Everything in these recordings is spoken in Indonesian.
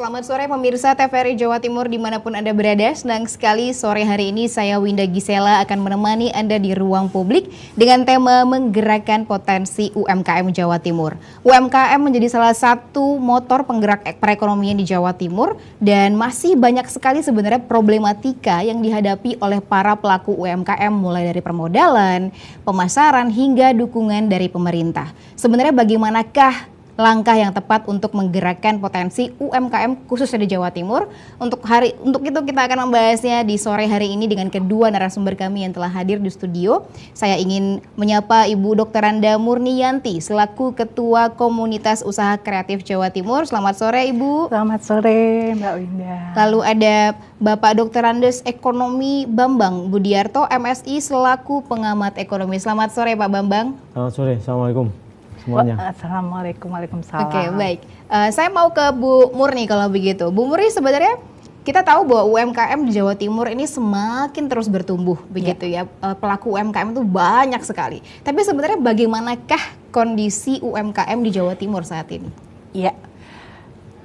Selamat sore pemirsa TVRI Jawa Timur dimanapun Anda berada. Senang sekali sore hari ini saya Winda Gisela akan menemani Anda di ruang publik dengan tema menggerakkan potensi UMKM Jawa Timur. UMKM menjadi salah satu motor penggerak perekonomian di Jawa Timur dan masih banyak sekali sebenarnya problematika yang dihadapi oleh para pelaku UMKM mulai dari permodalan, pemasaran hingga dukungan dari pemerintah. Sebenarnya bagaimanakah langkah yang tepat untuk menggerakkan potensi UMKM khususnya di Jawa Timur? Untuk itu kita akan membahasnya di sore hari ini dengan kedua narasumber kami yang telah hadir di studio. Saya ingin menyapa Ibu Dr. Anda Murniyanti selaku Ketua Komunitas Usaha Kreatif Jawa Timur. Selamat sore Ibu. Selamat sore Mbak Winda. Lalu ada Bapak Dr. Andes Ekonomi Bambang Budiarto MSI selaku pengamat ekonomi. Selamat sore Pak Bambang. Selamat sore, Assalamualaikum semuanya. Assalamualaikum, waalaikumsalam. Oke, baik. Saya mau ke Bu Murni kalau begitu. Bu Murni, sebenarnya kita tahu bahwa UMKM di Jawa Timur ini semakin terus bertumbuh, begitu ya. Pelaku UMKM itu banyak sekali. Tapi sebenarnya bagaimanakah kondisi UMKM di Jawa Timur saat ini? Iya.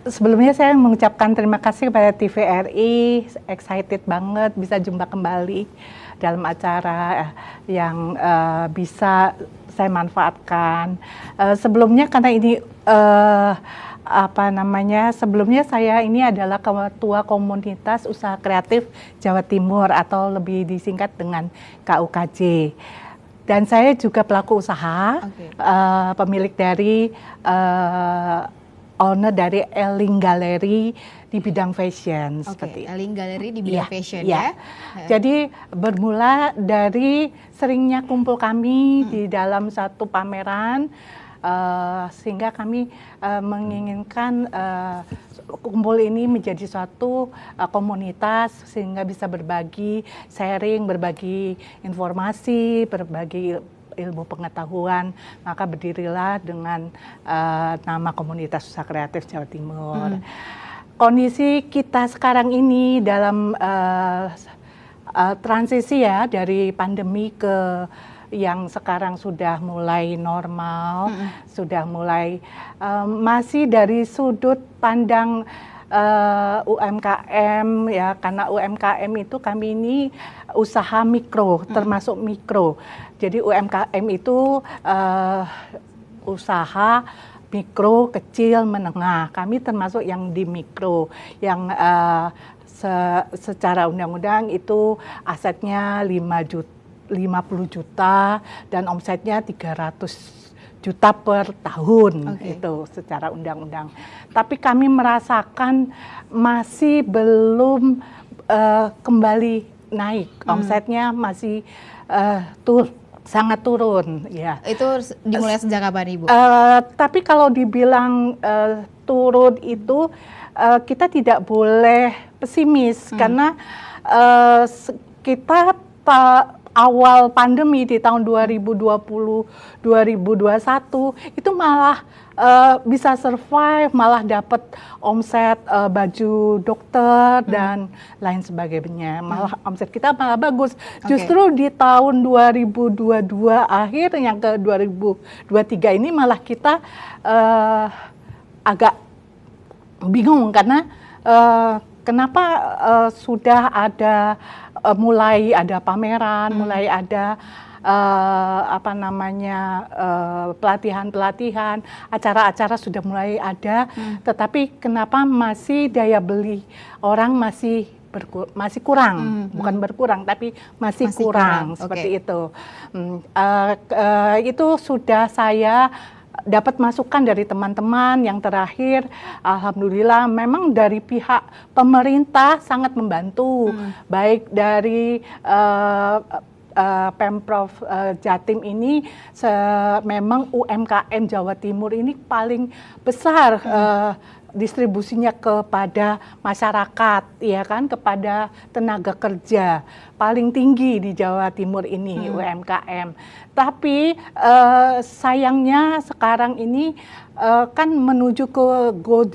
Sebelumnya saya mengucapkan terima kasih kepada TVRI, excited banget bisa jumpa kembali dalam acara yang bisa saya manfaatkan. Sebelumnya karena ini sebelumnya saya ini adalah Ketua Komunitas Usaha Kreatif Jawa Timur atau lebih disingkat dengan KUKJ. Dan saya juga pelaku usaha, pemilik dari owner dari Eling Gallery di bidang fashion. Seperti Eling Gallery di bidang fashion ya. Jadi bermula dari seringnya kumpul kami di dalam satu pameran, sehingga kami menginginkan kumpul ini menjadi suatu komunitas sehingga bisa berbagi sharing, berbagi informasi, berbagi ilmu pengetahuan, maka berdirilah dengan nama Komunitas Usaha Kreatif Jawa Timur. Kondisi kita sekarang ini dalam transisi ya dari pandemi ke yang sekarang sudah mulai normal, sudah mulai masih dari sudut pandang UMKM ya, karena UMKM itu kami ini usaha mikro, termasuk mikro. Jadi UMKM itu usaha mikro, kecil, menengah. Kami termasuk yang di mikro, yang secara undang-undang itu asetnya 50 juta dan omsetnya 300 juta per tahun, itu secara undang-undang. Tapi kami merasakan masih belum kembali naik, omsetnya masih sangat turun, ya. Itu dimulai sejak kapan, Ibu? Tapi kalau dibilang turun itu kita tidak boleh pesimis karena kita awal pandemi di tahun 2020-2021 itu malah bisa survive, malah dapat omset baju dokter dan lain sebagainya. Malah omset kita malah bagus. Justru di tahun 2022 akhir yang ke 2023 ini malah kita agak bingung karena kenapa sudah ada mulai ada pameran, mulai ada pelatihan-pelatihan, acara-acara sudah mulai ada, tetapi kenapa masih daya beli orang masih kurang, bukan berkurang, tapi masih kurang. Seperti itu. Itu sudah saya dapat masukan dari teman-teman. Yang terakhir, alhamdulillah memang dari pihak pemerintah sangat membantu, baik dari Pemprov Jatim ini memang UMKM Jawa Timur ini paling besar distribusinya kepada masyarakat, ya kan, kepada tenaga kerja paling tinggi di Jawa Timur ini UMKM. Tapi sayangnya sekarang ini kan menuju ke go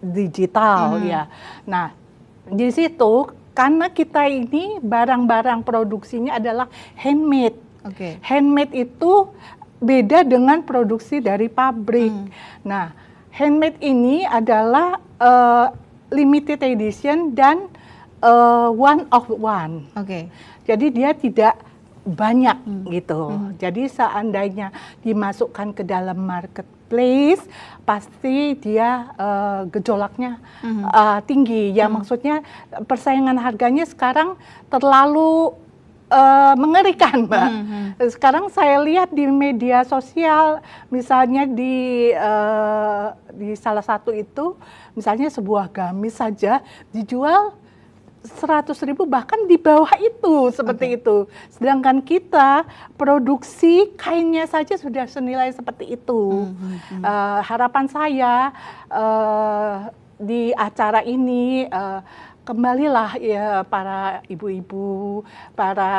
digital ya. Nah, di situ karena kita ini barang-barang produksinya adalah handmade. Handmade itu beda dengan produksi dari pabrik. Nah, handmade ini adalah limited edition dan one of one. Oke. Jadi dia tidak banyak gitu. Jadi seandainya dimasukkan ke dalam marketplace, pasti dia gejolaknya tinggi. Ya maksudnya persaingan harganya sekarang terlalu mengerikan, Mbak. Sekarang saya lihat di media sosial, misalnya di salah satu itu, misalnya sebuah gamis saja dijual 100.000 bahkan di bawah itu seperti itu. Sedangkan kita produksi kainnya saja sudah senilai seperti itu. Harapan saya di acara ini kembalilah ya para ibu-ibu, para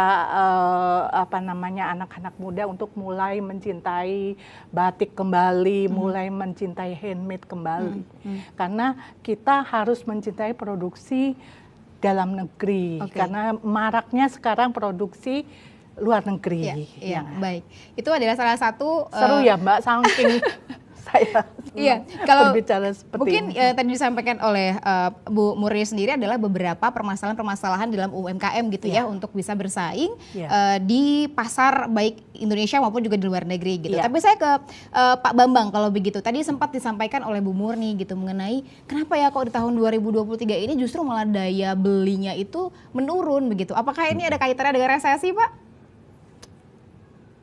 anak-anak muda untuk mulai mencintai batik kembali, mulai mencintai handmade kembali. Karena kita harus mencintai produksi dalam negeri, karena maraknya sekarang produksi luar negeri. Iya, baik. Itu adalah salah satu seru ya Mbak, saking saya kalau berbicara seperti mungkin ini. tadi disampaikan oleh Bu Murni sendiri adalah beberapa permasalahan-permasalahan dalam UMKM gitu ya untuk bisa bersaing di pasar baik Indonesia maupun juga di luar negeri gitu. Tapi saya ke Pak Bambang kalau begitu. Tadi sempat disampaikan oleh Bu Murni gitu mengenai kenapa ya kok di tahun 2023 ini justru malah daya belinya itu menurun begitu. Apakah ini ada kaitannya dengan resesi, Pak?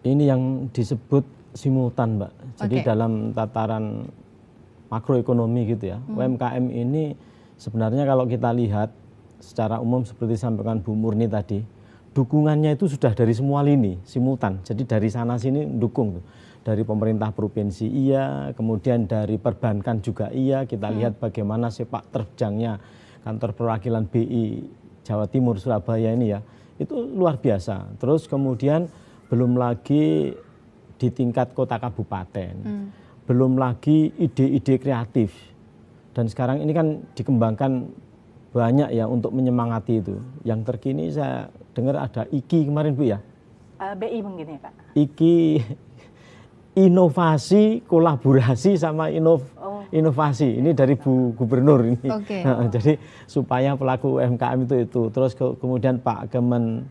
Ini yang disebut simultan, Mbak. Jadi dalam tataran makroekonomi gitu ya, UMKM ini sebenarnya kalau kita lihat secara umum seperti disampaikan Bu Murni tadi, dukungannya itu sudah dari semua lini, simultan. Jadi dari sana sini dukung tuh. Dari pemerintah provinsi iya, kemudian dari perbankan juga iya. Kita lihat bagaimana sepak terjangnya kantor perwakilan BI Jawa Timur Surabaya ini ya, itu luar biasa. Terus kemudian belum lagi di tingkat kota kabupaten, belum lagi ide-ide kreatif, dan sekarang ini kan dikembangkan banyak ya untuk menyemangati itu. Yang terkini saya dengar ada IKI kemarin Bu ya, BI mungkin ya Pak. IKI inovasi kolaborasi sama inovasi, ini dari Bu Gubernur ini. Jadi supaya pelaku UMKM itu terus kemudian Pak Kemen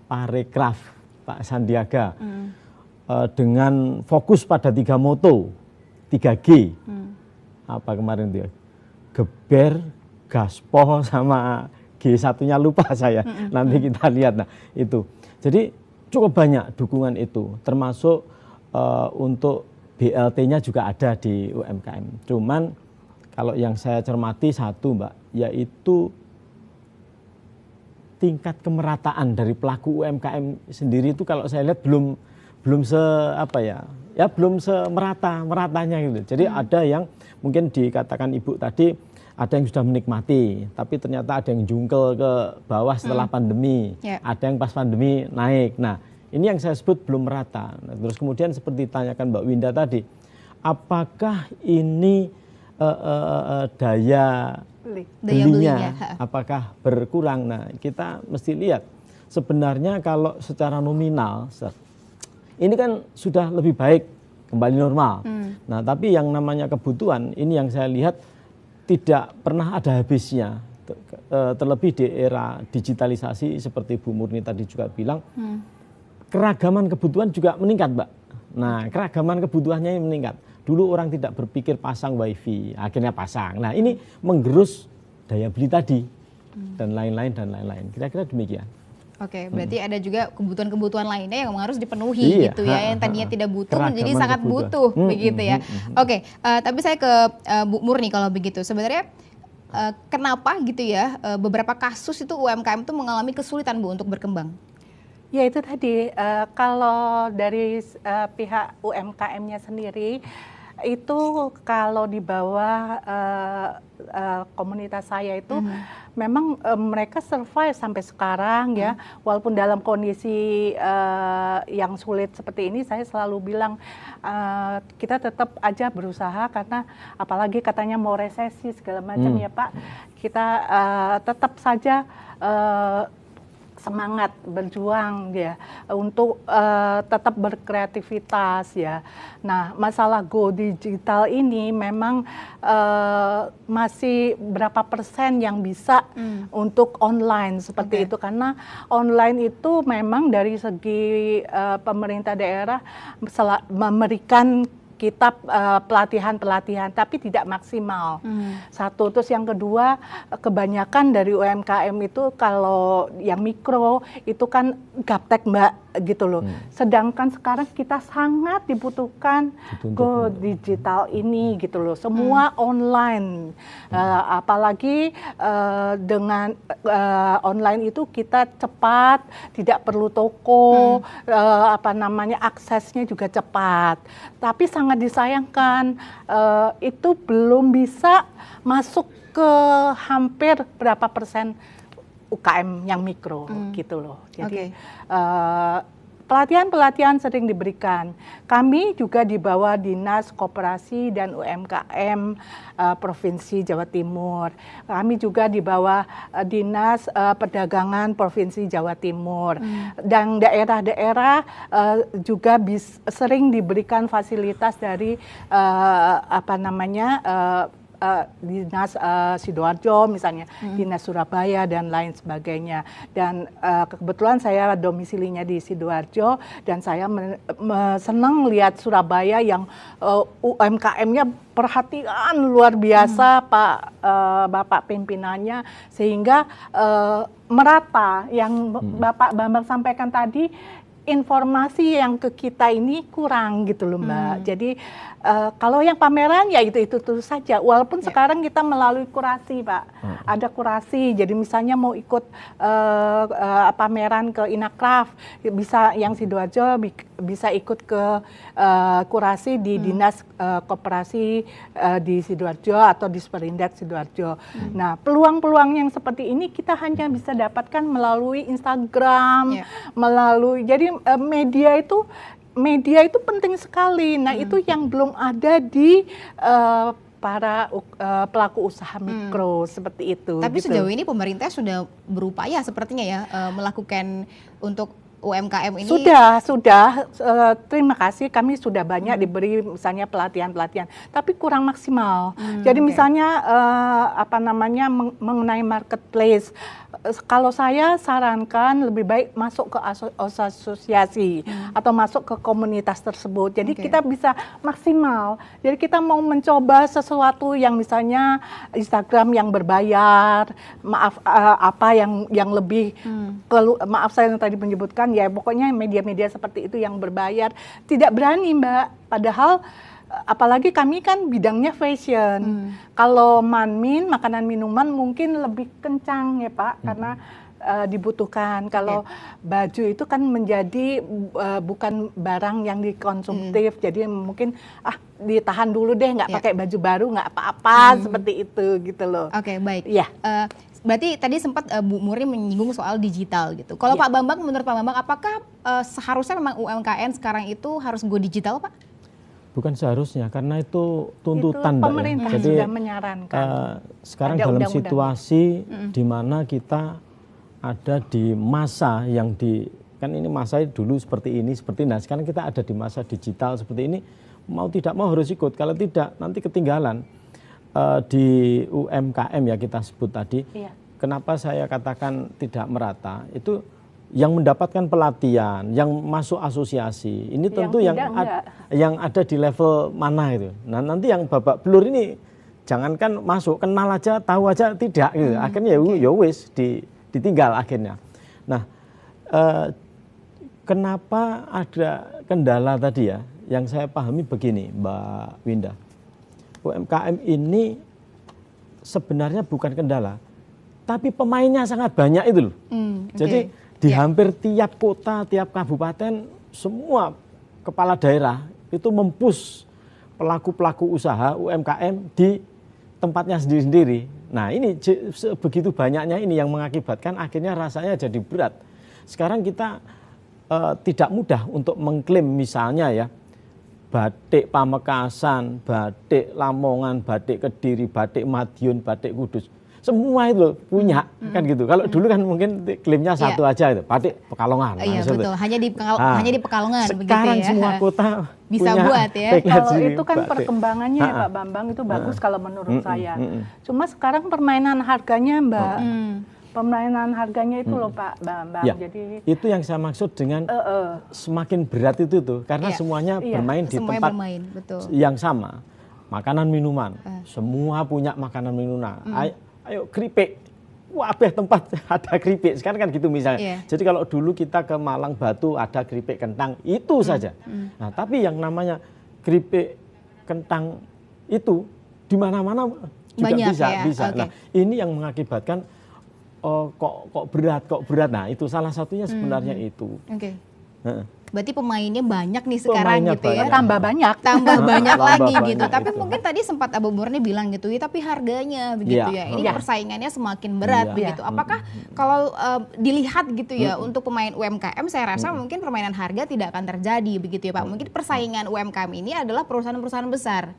Parekraf Pak Sandiaga. Dengan fokus pada 3 moto, 3G. Apa kemarin dia? Geber, gaspol, sama G1-nya lupa saya. Nanti kita lihat. Nah, itu. Jadi cukup banyak dukungan itu, termasuk untuk BLT-nya juga ada di UMKM. Cuman kalau yang saya cermati satu, Mbak, yaitu tingkat kemerataan dari pelaku UMKM sendiri itu kalau saya lihat belum semeratanya gitu. Jadi ada yang mungkin dikatakan Ibu tadi, ada yang sudah menikmati, tapi ternyata ada yang jungkel ke bawah setelah pandemi, ada yang pas pandemi naik. Nah, ini yang saya sebut belum merata. Nah, terus kemudian seperti ditanyakan Mbak Winda tadi, apakah ini daya belinya apakah berkurang? Nah, kita mesti lihat sebenarnya kalau secara nominal ini kan sudah lebih baik, kembali normal. Nah, tapi yang namanya kebutuhan, ini yang saya lihat tidak pernah ada habisnya. Terlebih di era digitalisasi seperti Bu Murni tadi juga bilang, keragaman kebutuhan juga meningkat, Mbak. Nah, keragaman kebutuhannya yang meningkat. Dulu orang tidak berpikir pasang wifi, akhirnya pasang. Nah, ini menggerus daya beli tadi, dan lain-lain dan lain-lain. Kira-kira demikian. Oke, berarti ada juga kebutuhan-kebutuhan lainnya yang harus dipenuhi gitu ya, yang tadinya tidak butuh menjadi sangat butuh begitu ya. Oke, tapi saya ke Bu Murni kalau begitu. Sebenarnya kenapa gitu ya beberapa kasus itu UMKM itu mengalami kesulitan Bu untuk berkembang? Ya itu tadi, kalau dari pihak UMKM-nya sendiri, itu kalau di bawah komunitas saya itu memang mereka survive sampai sekarang ya, walaupun dalam kondisi yang sulit seperti ini. Saya selalu bilang kita tetap aja berusaha, karena apalagi katanya mau resesi segala macam ya Pak, kita tetap saja semangat berjuang ya untuk tetap berkreativitas ya. Nah, masalah go digital ini memang masih berapa persen yang bisa untuk online seperti itu, karena online itu memang dari segi pemerintah daerah memberikan kita pelatihan-pelatihan tapi tidak maksimal. Satu, terus yang kedua, kebanyakan dari UMKM itu kalau yang mikro itu kan gaptek Mbak gitu loh. Sedangkan sekarang kita sangat dibutuhkan go digital ini gitu loh. Semua online. Apalagi dengan online itu kita cepat, tidak perlu toko, aksesnya juga cepat. Tapi sangat disayangkan itu belum bisa masuk ke hampir berapa persen UKM yang mikro gitu loh. Jadi pelatihan-pelatihan sering diberikan. Kami juga di bawah Dinas Koperasi dan UMKM Provinsi Jawa Timur. Kami juga di bawah Dinas Perdagangan Provinsi Jawa Timur. Dan daerah-daerah juga sering diberikan fasilitas dari Dinas Sidoarjo misalnya, Dinas Surabaya dan lain sebagainya. Dan kebetulan saya domisilinya di Sidoarjo dan saya senang lihat Surabaya yang UMKM-nya perhatian luar biasa Bapak pimpinannya, sehingga merata yang Bapak Bambang sampaikan tadi. Informasi yang ke kita ini kurang gitu loh Mbak. Jadi kalau yang pameran ya itu saja. Walaupun sekarang kita melalui kurasi Pak. Ada kurasi. Jadi misalnya mau ikut pameran ke Inakraf, bisa yang Sidoarjo bisa ikut ke kurasi di Dinas Koperasi di Sidoarjo atau di Sperindak Sidoarjo. Nah, peluang-peluang yang seperti ini kita hanya bisa dapatkan melalui Instagram, jadi media itu penting sekali. Nah, itu yang belum ada di para pelaku usaha mikro seperti itu. Tapi gitu. Sejauh ini pemerintah sudah berupaya sepertinya ya melakukan untuk UMKM ini. Sudah. Terima kasih. Kami sudah banyak diberi misalnya pelatihan-pelatihan, tapi kurang maksimal. Jadi misalnya mengenai marketplace. Kalau saya sarankan lebih baik masuk ke asosiasi atau masuk ke komunitas tersebut. Jadi kita bisa maksimal. Jadi kita mau mencoba sesuatu yang misalnya Instagram yang berbayar, yang lebih maaf saya yang tadi menyebutkan ya, pokoknya media-media seperti itu yang berbayar tidak berani Mbak. Padahal apalagi kami kan bidangnya fashion. Kalau manmin, makanan minuman mungkin lebih kencang ya Pak, karena dibutuhkan. Kalau baju itu kan menjadi bukan barang yang dikonsumtif, jadi mungkin ditahan dulu deh, nggak pakai baju baru, nggak apa-apa, seperti itu gitu loh. Oke, baik. Ya. Berarti tadi sempat Bu Muri menyinggung soal digital gitu. Kalau Pak Bambang, menurut Pak Bambang, apakah seharusnya memang UMKM sekarang itu harus go digital Pak? Bukan seharusnya, karena itu tuntutan itu pemerintah Mbak ya. Jadi sudah menyarankan. Sekarang dalam situasi di mana kita ada di masa yang kan ini masa dulu seperti ini, nah sekarang kita ada di masa digital seperti ini, mau tidak mau harus ikut, kalau tidak nanti ketinggalan. Di UMKM ya kita sebut tadi, kenapa saya katakan tidak merata, itu yang mendapatkan pelatihan, yang masuk asosiasi, ini tentu yang ada di level mana itu. Nah nanti yang babak belur ini jangankan masuk, kenal aja, tahu aja tidak gitu. Akhirnya ya wis ditinggal akhirnya. Nah kenapa ada kendala tadi ya? Yang saya pahami begini Mbak Winda, UMKM ini sebenarnya bukan kendala, tapi pemainnya sangat banyak itu loh. Jadi di hampir tiap kota, tiap kabupaten, semua kepala daerah itu mempush pelaku-pelaku usaha UMKM di tempatnya sendiri-sendiri. Nah ini begitu banyaknya ini yang mengakibatkan akhirnya rasanya jadi berat. Sekarang kita tidak mudah untuk mengklaim misalnya ya, batik Pamekasan, batik Lamongan, batik Kediri, batik Madiun, batik Kudus. semua itu punya kan gitu. Kalau dulu kan mungkin klaimnya satu aja itu, Batik Pekalongan. Iya betul, hanya di Pekalongan sekarang begitu ya. semua kota bisa punya buat ya. Kalau itu kan batik. perkembangannya ya Pak Bambang itu bagus kalau menurut saya. Cuma sekarang permainan harganya Mbak. Permainan harganya itu loh Pak Bambang. Ya, jadi itu yang saya maksud dengan semakin berat itu tuh, karena semuanya bermain di Semuanya tempat bermain, betul. yang sama. Makanan minuman, semua punya makanan minuman. Ayo keripik, wabeh tempat ada keripik. Sekarang kan gitu misalnya. Jadi kalau dulu kita ke Malang Batu ada keripik kentang, itu saja. Nah tapi yang namanya keripik kentang itu di mana-mana juga banyak, bisa. Nah ini yang mengakibatkan kok berat. Nah itu salah satunya sebenarnya itu. Berarti pemainnya banyak nih sekarang Pemainnya gitu ya. banyak. tambah banyak. Tambah banyak lagi banyak gitu. Tapi itu. mungkin tadi sempat Abu Murni bilang gitu ya, tapi harganya begitu ya. Ini persaingannya semakin berat begitu. Apakah kalau dilihat gitu ya untuk pemain UMKM, saya rasa mungkin permainan harga tidak akan terjadi begitu ya Pak. Mungkin persaingan UMKM ini adalah perusahaan-perusahaan besar.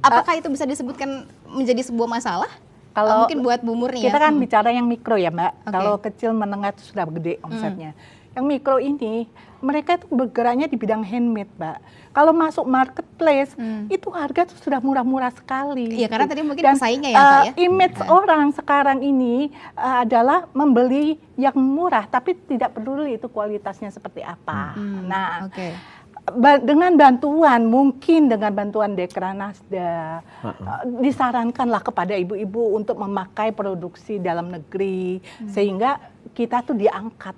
Apakah itu bisa disebutkan menjadi sebuah masalah? Kalau mungkin buat Bu Murni ya. kita kan bicara yang mikro ya Mbak. Kalau kecil menengah itu sudah gede omsetnya. Yang mikro ini mereka itu bergeraknya di bidang handmade, Mbak. Kalau masuk marketplace itu harga itu sudah murah-murah sekali. Iya, karena tadi mungkin pesaingnya ya Pak ya. Image orang sekarang ini adalah membeli yang murah, tapi tidak peduli itu kualitasnya seperti apa. Nah, dengan bantuan, mungkin dengan bantuan Dekranasda, disarankanlah kepada ibu-ibu untuk memakai produksi dalam negeri, sehingga kita tuh diangkat.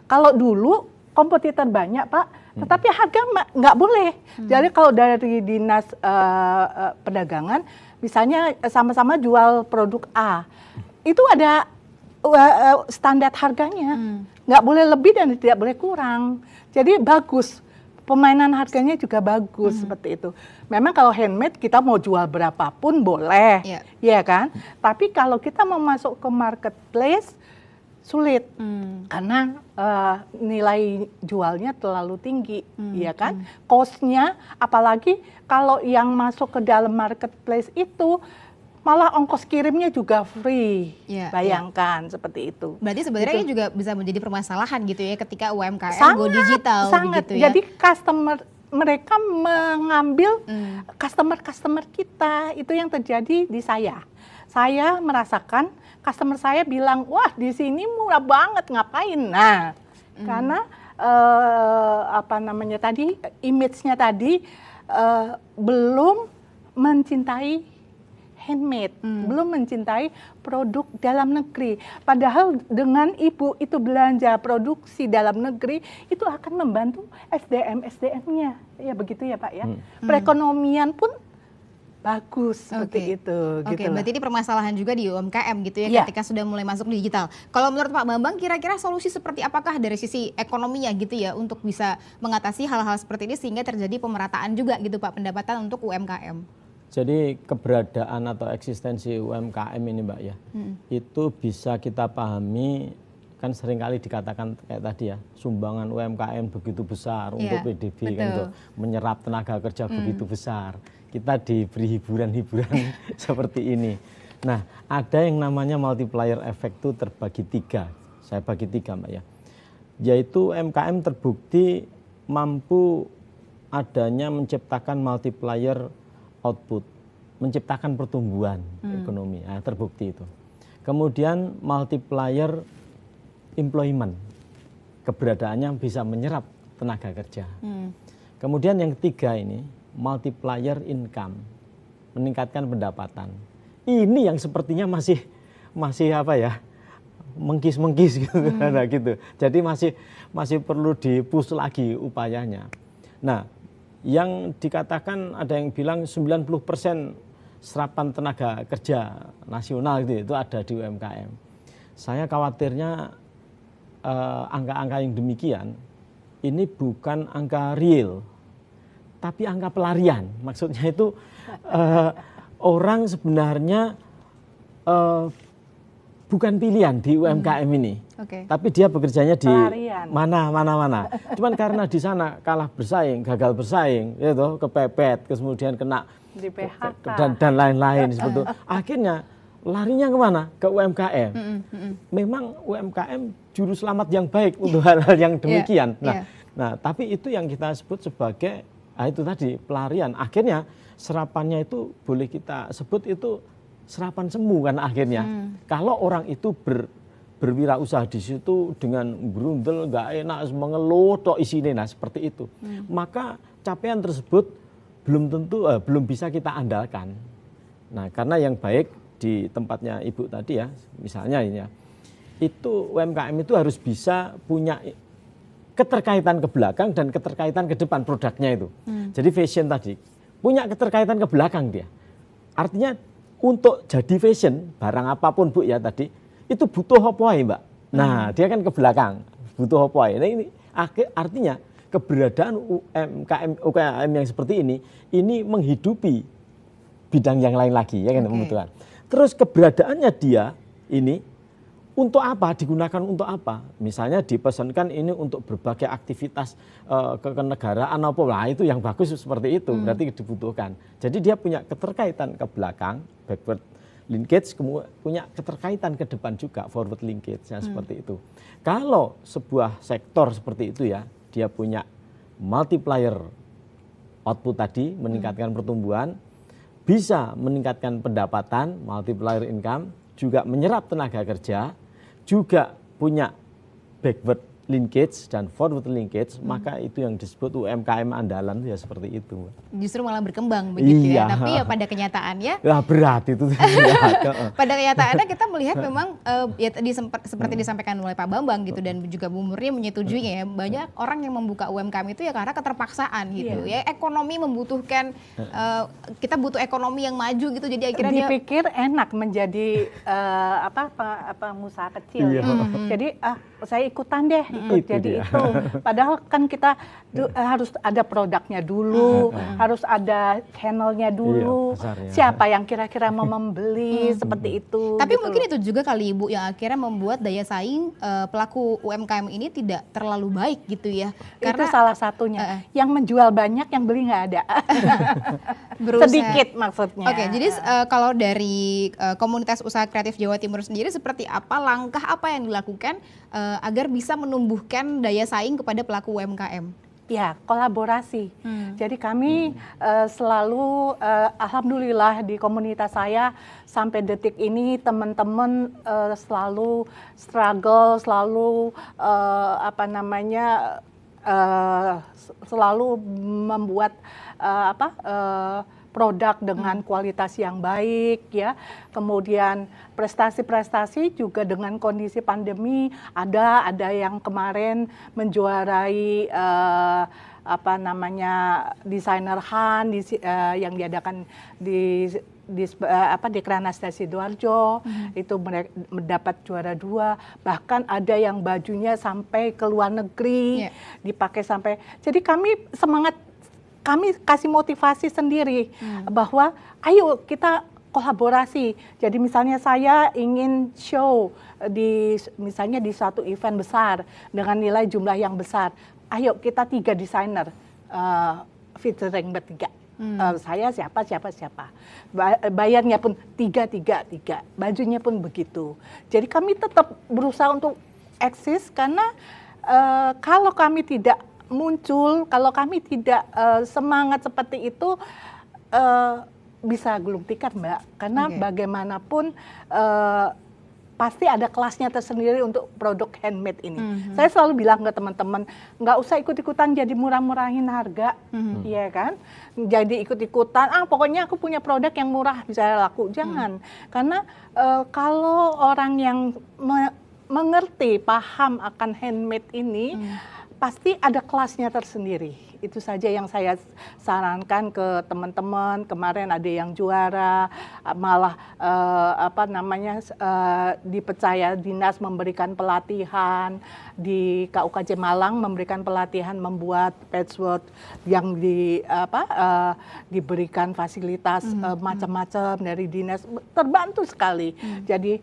Kalau dulu kompetitor banyak Pak, tetapi harga nggak boleh. Jadi kalau dari dinas perdagangan, misalnya sama-sama jual produk A, itu ada standar harganya, nggak boleh lebih dan tidak boleh kurang. Jadi bagus. Permainan harganya juga bagus seperti itu. Memang kalau handmade kita mau jual berapapun boleh, ya kan? Tapi kalau kita mau masuk ke marketplace sulit, karena nilai jualnya terlalu tinggi, ya kan? Cost-nya, apalagi kalau yang masuk ke dalam marketplace itu malah ongkos kirimnya juga free. Bayangkan seperti itu. Berarti sebenarnya ini juga bisa menjadi permasalahan gitu ya ketika UMKM go digital sangat. gitu ya. Jadi mereka mengambil customer kita, itu yang terjadi di saya. Saya merasakan customer saya bilang, "Wah, di sini murah banget, ngapain?" Nah, karena apa namanya tadi, image-nya tadi belum mencintai handmade, belum mencintai produk dalam negeri. Padahal dengan ibu itu belanja produksi dalam negeri, itu akan membantu SDM-nya. Ya begitu ya Pak ya. Perekonomian pun bagus seperti itu. Oke, berarti ini permasalahan juga di UMKM gitu ya ketika sudah mulai masuk digital. Kalau menurut Pak Bambang, kira-kira solusi seperti apakah dari sisi ekonominya gitu ya untuk bisa mengatasi hal-hal seperti ini sehingga terjadi pemerataan juga gitu Pak pendapatan untuk UMKM? Jadi keberadaan atau eksistensi UMKM ini Mbak ya, itu bisa kita pahami, kan seringkali dikatakan kayak tadi ya, sumbangan UMKM begitu besar untuk PDB kan itu, menyerap tenaga kerja begitu besar. Kita diberi hiburan-hiburan seperti ini. Nah, ada yang namanya multiplier effect itu terbagi tiga, saya bagi tiga Mbak ya. Yaitu UMKM terbukti mampu adanya menciptakan multiplier output, menciptakan pertumbuhan ekonomi, terbukti itu. Kemudian multiplier employment, keberadaannya bisa menyerap tenaga kerja. Kemudian yang ketiga ini, multiplier income, meningkatkan pendapatan. Ini yang sepertinya masih apa ya, mengkis-mengkis gitu, gitu. Jadi masih perlu dipush lagi upayanya. Nah, yang dikatakan ada yang bilang 90% serapan tenaga kerja nasional itu ada di UMKM. Saya khawatirnya angka-angka yang demikian ini bukan angka real, tapi angka pelarian. Maksudnya itu orang sebenarnya bukan pilihan di UMKM ini, tapi dia bekerjanya di mana. Cuman karena di sana kalah bersaing, gagal bersaing, kepepet, kemudian kena di PHK dan lain-lain seperti itu. Akhirnya larinya kemana? Ke UMKM. Memang UMKM juru selamat yang baik untuk hal-hal yang demikian. Nah, tapi itu yang kita sebut sebagai itu tadi pelarian. Akhirnya serapannya itu boleh kita sebut itu serapan semu kan akhirnya. Kalau orang itu berwirausaha di situ dengan berundel, nggak enak, mengeluh, tok isinya, nah seperti itu. Maka capaian tersebut belum bisa kita andalkan. Nah, karena yang baik di tempatnya Ibu tadi ya, misalnya ini ya, itu UMKM itu harus bisa punya keterkaitan ke belakang dan keterkaitan ke depan produknya itu. Jadi fashion tadi punya keterkaitan ke belakang dia. Artinya untuk jadi fashion barang apapun Bu ya tadi itu butuh apa ya Mbak? Nah dia kan ke belakang butuh apa ya. Nah ini artinya keberadaan UMKM yang seperti ini menghidupi bidang yang lain lagi ya kan kebetulan. Terus keberadaannya dia ini untuk apa, digunakan untuk apa? Misalnya dipesankan ini untuk berbagai aktivitas kenegaraan apa, nah itu yang bagus seperti itu, berarti dibutuhkan. Jadi dia punya keterkaitan ke belakang, backward linkage, kemudian punya keterkaitan ke depan juga, forward linkage, ya, seperti itu. Kalau sebuah sektor seperti itu ya, dia punya multiplier output tadi, meningkatkan pertumbuhan, bisa meningkatkan pendapatan, multiplier income, juga menyerap tenaga kerja, juga punya backward linkage dan forward linkage, maka itu yang disebut UMKM andalan ya seperti itu. Justru malah berkembang begitu ya, tapi ya pada kenyataannya berat itu. Pada kenyataannya kita melihat memang ya tadi seperti disampaikan oleh Pak Bambang gitu, dan juga Bu Murni menyetujuinya ya, banyak orang yang membuka UMKM itu ya karena keterpaksaan gitu ya, ekonomi membutuhkan, kita butuh ekonomi yang maju gitu, jadi akhirnya dipikir enak menjadi pengusaha kecil. Jadi saya ikutan deh ikut jadi itu. Padahal kan kita harus ada produknya dulu, harus ada channelnya dulu. Siapa yang kira-kira mau membeli seperti itu. Tapi gitu mungkin itu juga kali Ibu yang akhirnya membuat daya saing pelaku UMKM ini tidak terlalu baik gitu ya. Karena itu salah satunya. Yang menjual banyak, yang beli nggak ada. Sedikit maksudnya. Oke, jadi kalau dari komunitas usaha kreatif Jawa Timur sendiri, seperti apa langkah apa yang dilakukan agar bisa menumbuhkan daya saing kepada pelaku UMKM? Ya, kolaborasi. Jadi kami selalu, alhamdulillah di komunitas saya sampai detik ini teman-teman selalu struggle, selalu selalu membuat produk dengan kualitas yang baik ya. Kemudian prestasi-prestasi juga dengan kondisi pandemi, ada yang kemarin menjuarai desainer Han yang diadakan di Kranasda Sidoarjo, itu mendapat juara 2, bahkan ada yang bajunya sampai ke luar negeri, dipakai sampai. Jadi kami kasih motivasi sendiri bahwa ayo kita kolaborasi. Jadi misalnya saya ingin show misalnya di suatu event besar dengan nilai jumlah yang besar. Ayo kita 3 desainer featuring bertiga. Saya siapa. Bayarnya pun 3. Bajunya pun begitu. Jadi kami tetap berusaha untuk eksis karena kalau kami tidak muncul, kalau kami tidak semangat seperti itu, bisa gulung tikar Mbak, karena bagaimanapun pasti ada kelasnya tersendiri untuk produk handmade ini. Saya selalu bilang ke teman-teman, nggak usah ikut-ikutan jadi murah-murahin harga, ya kan? Jadi ikut-ikutan, pokoknya aku punya produk yang murah bisa laku, jangan. Karena kalau orang yang mengerti, paham akan handmade ini, pasti ada kelasnya tersendiri. Itu saja yang saya sarankan ke teman-teman. Kemarin ada yang juara, malah dipercaya dinas memberikan pelatihan di KUKJ Malang, memberikan pelatihan membuat patchwork yang diberikan fasilitas macam-macam dari dinas, terbantu sekali. Jadi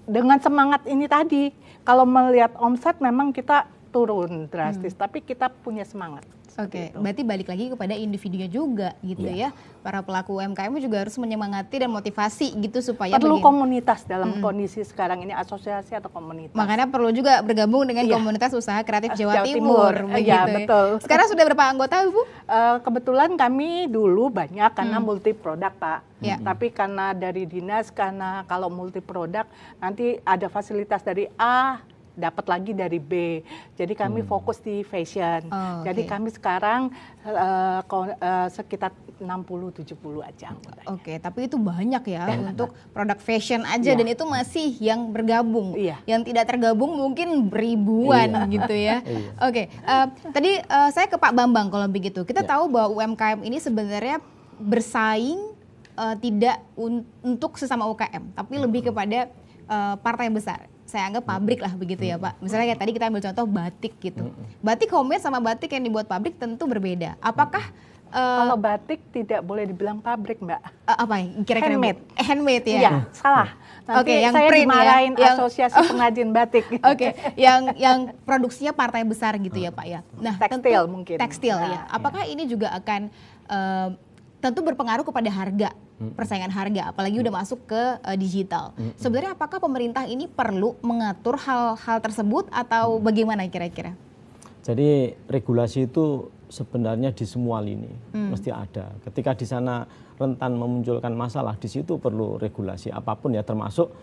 dengan semangat ini tadi, kalau melihat omset memang kita turun drastis, tapi kita punya semangat. Oke, berarti balik lagi kepada individunya juga gitu ya. Para pelaku UMKM juga harus menyemangati dan motivasi gitu supaya perlu komunitas dalam kondisi sekarang ini, asosiasi atau komunitas. Makanya perlu juga bergabung dengan komunitas usaha kreatif Jawa Timur. Begitu. Iya, betul. Sekarang sudah berapa anggota, Bu? Kebetulan kami dulu banyak karena multi produk, Pak. Ya. Tapi karena dari dinas, karena kalau multi produk nanti ada fasilitas dari A dapat lagi dari B. Jadi kami fokus di fashion. Jadi kami sekarang sekitar 60-70 aja. Oke, tapi itu banyak ya untuk produk fashion aja dan itu masih yang bergabung. Yang tidak tergabung mungkin ribuan gitu ya. Oke, tadi saya ke Pak Bambang kalau begitu. Kita tahu bahwa UMKM ini sebenarnya bersaing tidak untuk sesama UKM, tapi lebih kepada partai besar. Saya anggap pabrik lah begitu ya Pak. Misalnya kayak tadi kita ambil contoh batik gitu. Batik homemade sama batik yang dibuat pabrik tentu berbeda. Apakah kalau batik tidak boleh dibilang pabrik, Mbak? Apa ya? Kira-kira handmade. Handmade ya? Iya, salah. Nanti yang saya print dimarahin ya? asosiasi pengrajin batik. Oke, yang produksinya partai besar gitu ya Pak ya. Nah, tekstil mungkin. Tekstil ya. Apakah ini juga akan tentu berpengaruh kepada harga, persaingan harga, apalagi udah masuk ke digital. Sebenarnya apakah pemerintah ini perlu mengatur hal-hal tersebut atau bagaimana kira-kira? Jadi regulasi itu sebenarnya di semua lini mesti ada. Ketika di sana rentan memunculkan masalah, di situ perlu regulasi apapun ya, termasuk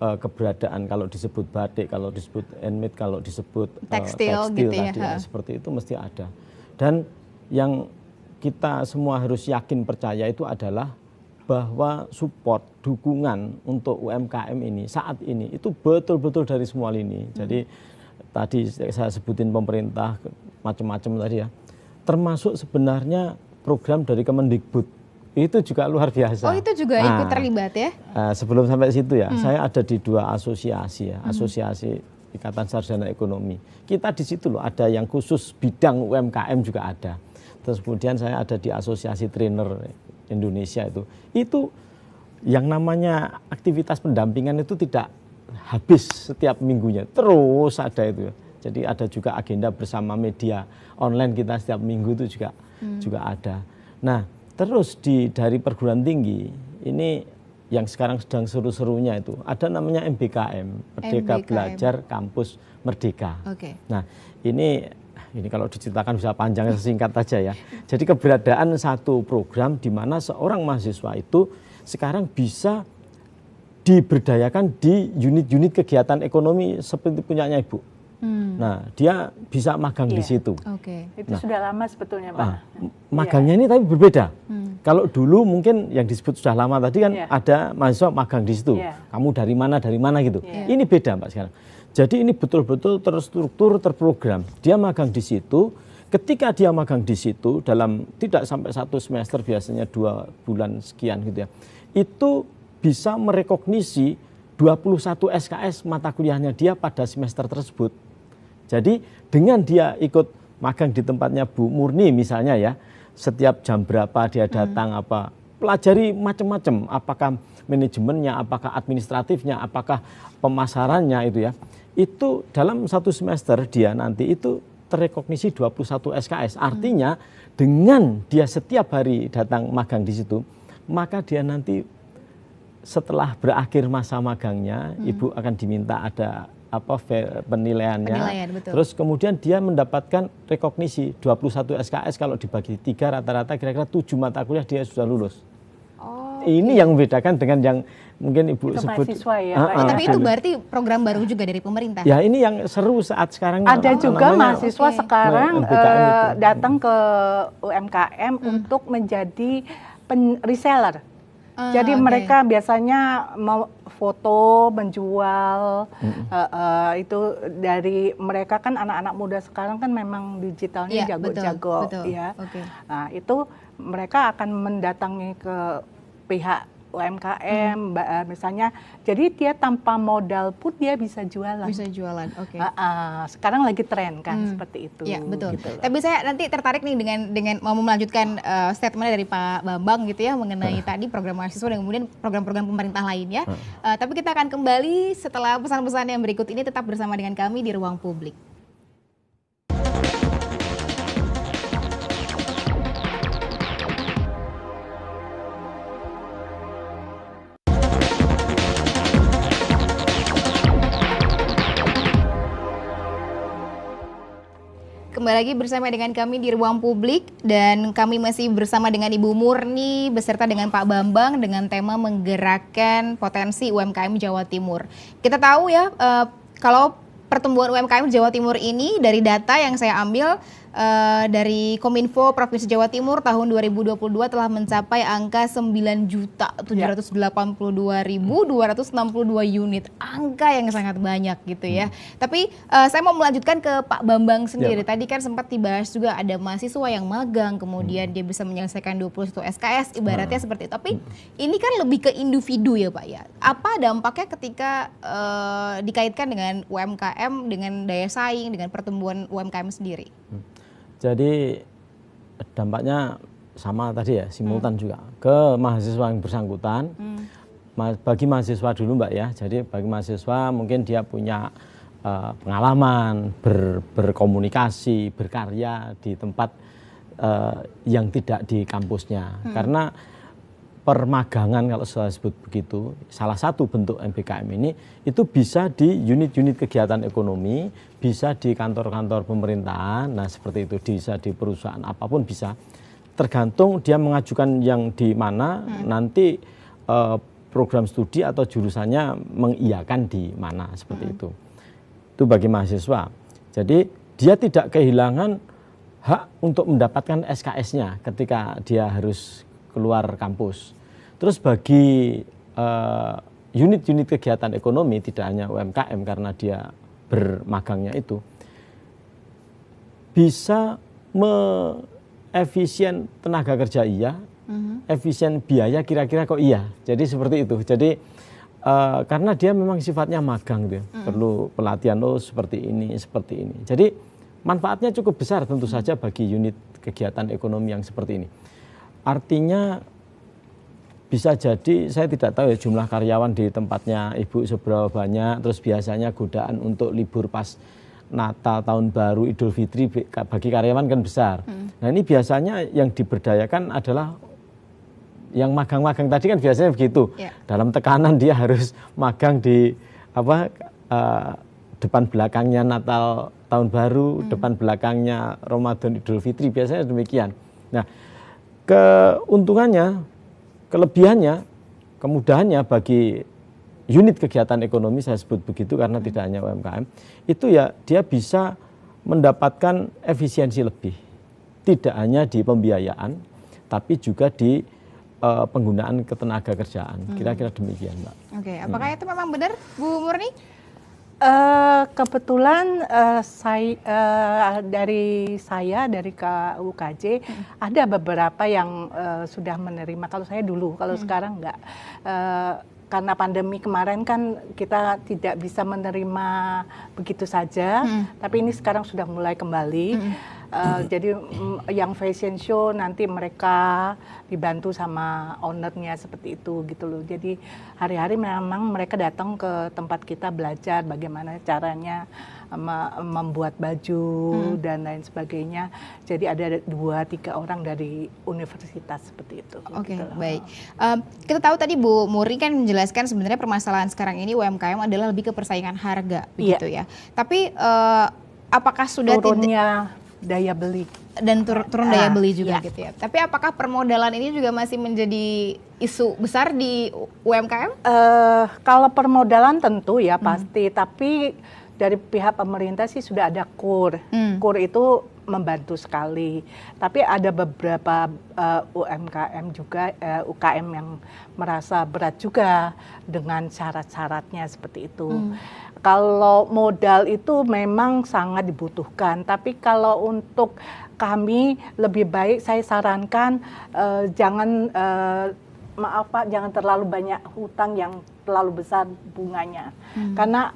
keberadaan kalau disebut batik, kalau disebut handmade, kalau disebut tekstil gitu tadi ya, seperti itu mesti ada. Dan yang kita semua harus yakin percaya itu adalah bahwa support, dukungan untuk UMKM ini saat ini itu betul-betul dari semua lini. Jadi tadi saya sebutin pemerintah macam-macam tadi ya, termasuk sebenarnya program dari Kemendikbud itu juga luar biasa. Oh itu juga ikut terlibat ya? Sebelum sampai situ ya, saya ada di 2 asosiasi ya, asosiasi Ikatan Sarjana Ekonomi. Kita di situ loh ada yang khusus bidang UMKM juga ada. Terus kemudian saya ada di Asosiasi Trainer Indonesia itu. Itu yang namanya aktivitas pendampingan itu tidak habis setiap minggunya, terus ada itu. Jadi ada juga agenda bersama media online kita setiap minggu itu juga ada. Nah, terus dari perguruan tinggi ini yang sekarang sedang seru-serunya itu ada namanya MBKM, Merdeka Belajar Kampus Merdeka. Nah, ini kalau diceritakan bisa panjang, singkat aja ya. Jadi keberadaan satu program di mana seorang mahasiswa itu sekarang bisa diberdayakan di unit-unit kegiatan ekonomi seperti punyanya Ibu. Nah, dia bisa magang di situ. Itu sudah lama sebetulnya, Pak. Magangnya ini tapi berbeda. Kalau dulu mungkin yang disebut sudah lama tadi kan ada mahasiswa magang di situ. Kamu dari mana gitu. Ini beda Mbak sekarang. Jadi ini betul-betul terstruktur, terprogram. Dia magang di situ. Ketika dia magang di situ dalam tidak sampai 1 semester, biasanya 2 bulan sekian gitu ya, itu bisa merekognisi 21 SKS mata kuliahnya dia pada semester tersebut. Jadi dengan dia ikut magang di tempatnya Bu Murni misalnya ya, setiap jam berapa dia datang, apa pelajari macam-macam, apakah manajemennya, apakah administratifnya, apakah pemasarannya itu ya. Itu dalam 1 semester dia nanti itu terrekognisi 21 SKS. Artinya dengan dia setiap hari datang magang di situ, maka dia nanti setelah berakhir masa magangnya, Ibu akan diminta ada penilaiannya. Terus kemudian dia mendapatkan rekognisi 21 SKS, kalau dibagi 3 rata-rata kira-kira 7 mata kuliah dia sudah lulus. Ini yang membedakan dengan yang mungkin Ibu itu sebut mahasiswa ya, tapi itu berarti program baru juga dari pemerintah. Ya ini yang seru saat sekarang. Ada juga mahasiswa sekarang datang ke UMKM untuk menjadi reseller. Jadi mereka biasanya mau foto, menjual, itu dari mereka kan anak-anak muda sekarang kan memang digitalnya jago-jago ya. Nah itu mereka akan mendatangi ke pihak UMKM, misalnya, jadi dia tanpa modal pun dia bisa jualan. Bisa jualan, sekarang lagi tren kan seperti itu. Ya betul. Gitu. Tapi saya nanti tertarik nih dengan mau melanjutkan statementnya dari Pak Bambang gitu ya mengenai tadi program mahasiswa dan kemudian program-program pemerintah lainnya. Tapi kita akan kembali setelah pesan-pesan yang berikut ini, tetap bersama dengan kami di Ruang Publik. lagi bersama dengan kami di Ruang Publik dan kami masih bersama dengan Ibu Murni beserta dengan Pak Bambang dengan tema menggerakkan potensi UMKM Jawa Timur. Kita tahu ya kalau pertumbuhan UMKM Jawa Timur ini dari data yang saya ambil dari Kominfo Provinsi Jawa Timur tahun 2022 telah mencapai angka 9.782.262 unit. Angka yang sangat banyak gitu ya. Tapi saya mau melanjutkan ke Pak Bambang sendiri. Tadi kan sempat dibahas juga ada mahasiswa yang magang, kemudian dia bisa menyelesaikan 21 SKS, ibaratnya seperti itu. Tapi ini kan lebih ke individu ya Pak ya. Apa dampaknya ketika dikaitkan dengan UMKM, dengan daya saing, dengan pertumbuhan UMKM sendiri? Jadi dampaknya sama tadi ya, simultan juga ke mahasiswa yang bersangkutan. Bagi mahasiswa dulu Mbak ya, jadi bagi mahasiswa mungkin dia punya pengalaman berkomunikasi, berkarya di tempat yang tidak di kampusnya. Karena permagangan kalau saya sebut begitu, salah satu bentuk MBKM ini itu bisa di unit-unit kegiatan ekonomi, bisa di kantor-kantor pemerintahan, nah seperti itu, bisa di perusahaan apapun bisa. Tergantung dia mengajukan yang di mana, nanti program studi atau jurusannya mengiyakan di mana, seperti itu. Itu bagi mahasiswa. Jadi dia tidak kehilangan hak untuk mendapatkan SKS-nya ketika dia harus keluar kampus. Terus bagi unit-unit kegiatan ekonomi, tidak hanya UMKM karena dia bermagangnya itu, bisa efisien tenaga kerja iya, efisien biaya kira-kira kok iya. Jadi seperti itu. Jadi karena dia memang sifatnya magang gitu, perlu pelatihan seperti ini, seperti ini. Jadi manfaatnya cukup besar tentu saja bagi unit kegiatan ekonomi yang seperti ini. Artinya bisa jadi, saya tidak tahu ya jumlah karyawan di tempatnya Ibu seberapa banyak, terus biasanya godaan untuk libur pas Natal, Tahun Baru, Idul Fitri bagi karyawan kan besar. Nah ini biasanya yang diberdayakan adalah yang magang-magang tadi kan biasanya begitu. Dalam tekanan dia harus magang di depan belakangnya Natal, Tahun Baru, depan belakangnya Ramadan, Idul Fitri, biasanya demikian. Nah keuntungannya, kelebihannya, kemudahannya bagi unit kegiatan ekonomi, saya sebut begitu karena tidak hanya UMKM, itu ya dia bisa mendapatkan efisiensi lebih. Tidak hanya di pembiayaan, tapi juga di penggunaan ketenaga kerjaan. Kira-kira demikian Mbak. Oke, apakah itu memang benar Bu Murni? Kebetulan dari KUKJ ada beberapa yang sudah menerima. Kalau saya dulu, kalau sekarang enggak. Karena pandemi kemarin kan kita tidak bisa menerima begitu saja, tapi ini sekarang sudah mulai kembali. Jadi yang fashion show nanti mereka dibantu sama ownernya seperti itu gitu loh. Jadi hari-hari memang mereka datang ke tempat kita belajar bagaimana caranya membuat baju dan lain sebagainya. Jadi ada 2-3 orang dari universitas seperti itu. Oke, gitu. Baik. Kita tahu tadi Bu Murni kan menjelaskan sebenarnya permasalahan sekarang ini UMKM adalah lebih ke persaingan harga, begitu ya. Tapi apakah sudah turunnya daya beli dan turun daya beli juga gitu ya. Tapi apakah permodalan ini juga masih menjadi isu besar di UMKM? Kalau permodalan tentu ya pasti, tapi dari pihak pemerintah sih sudah ada KUR. KUR itu membantu sekali. Tapi ada beberapa UMKM juga, UKM yang merasa berat juga dengan syarat-syaratnya seperti itu. Kalau modal itu memang sangat dibutuhkan, tapi kalau untuk kami lebih baik saya sarankan jangan jangan terlalu banyak hutang yang terlalu besar bunganya. Karena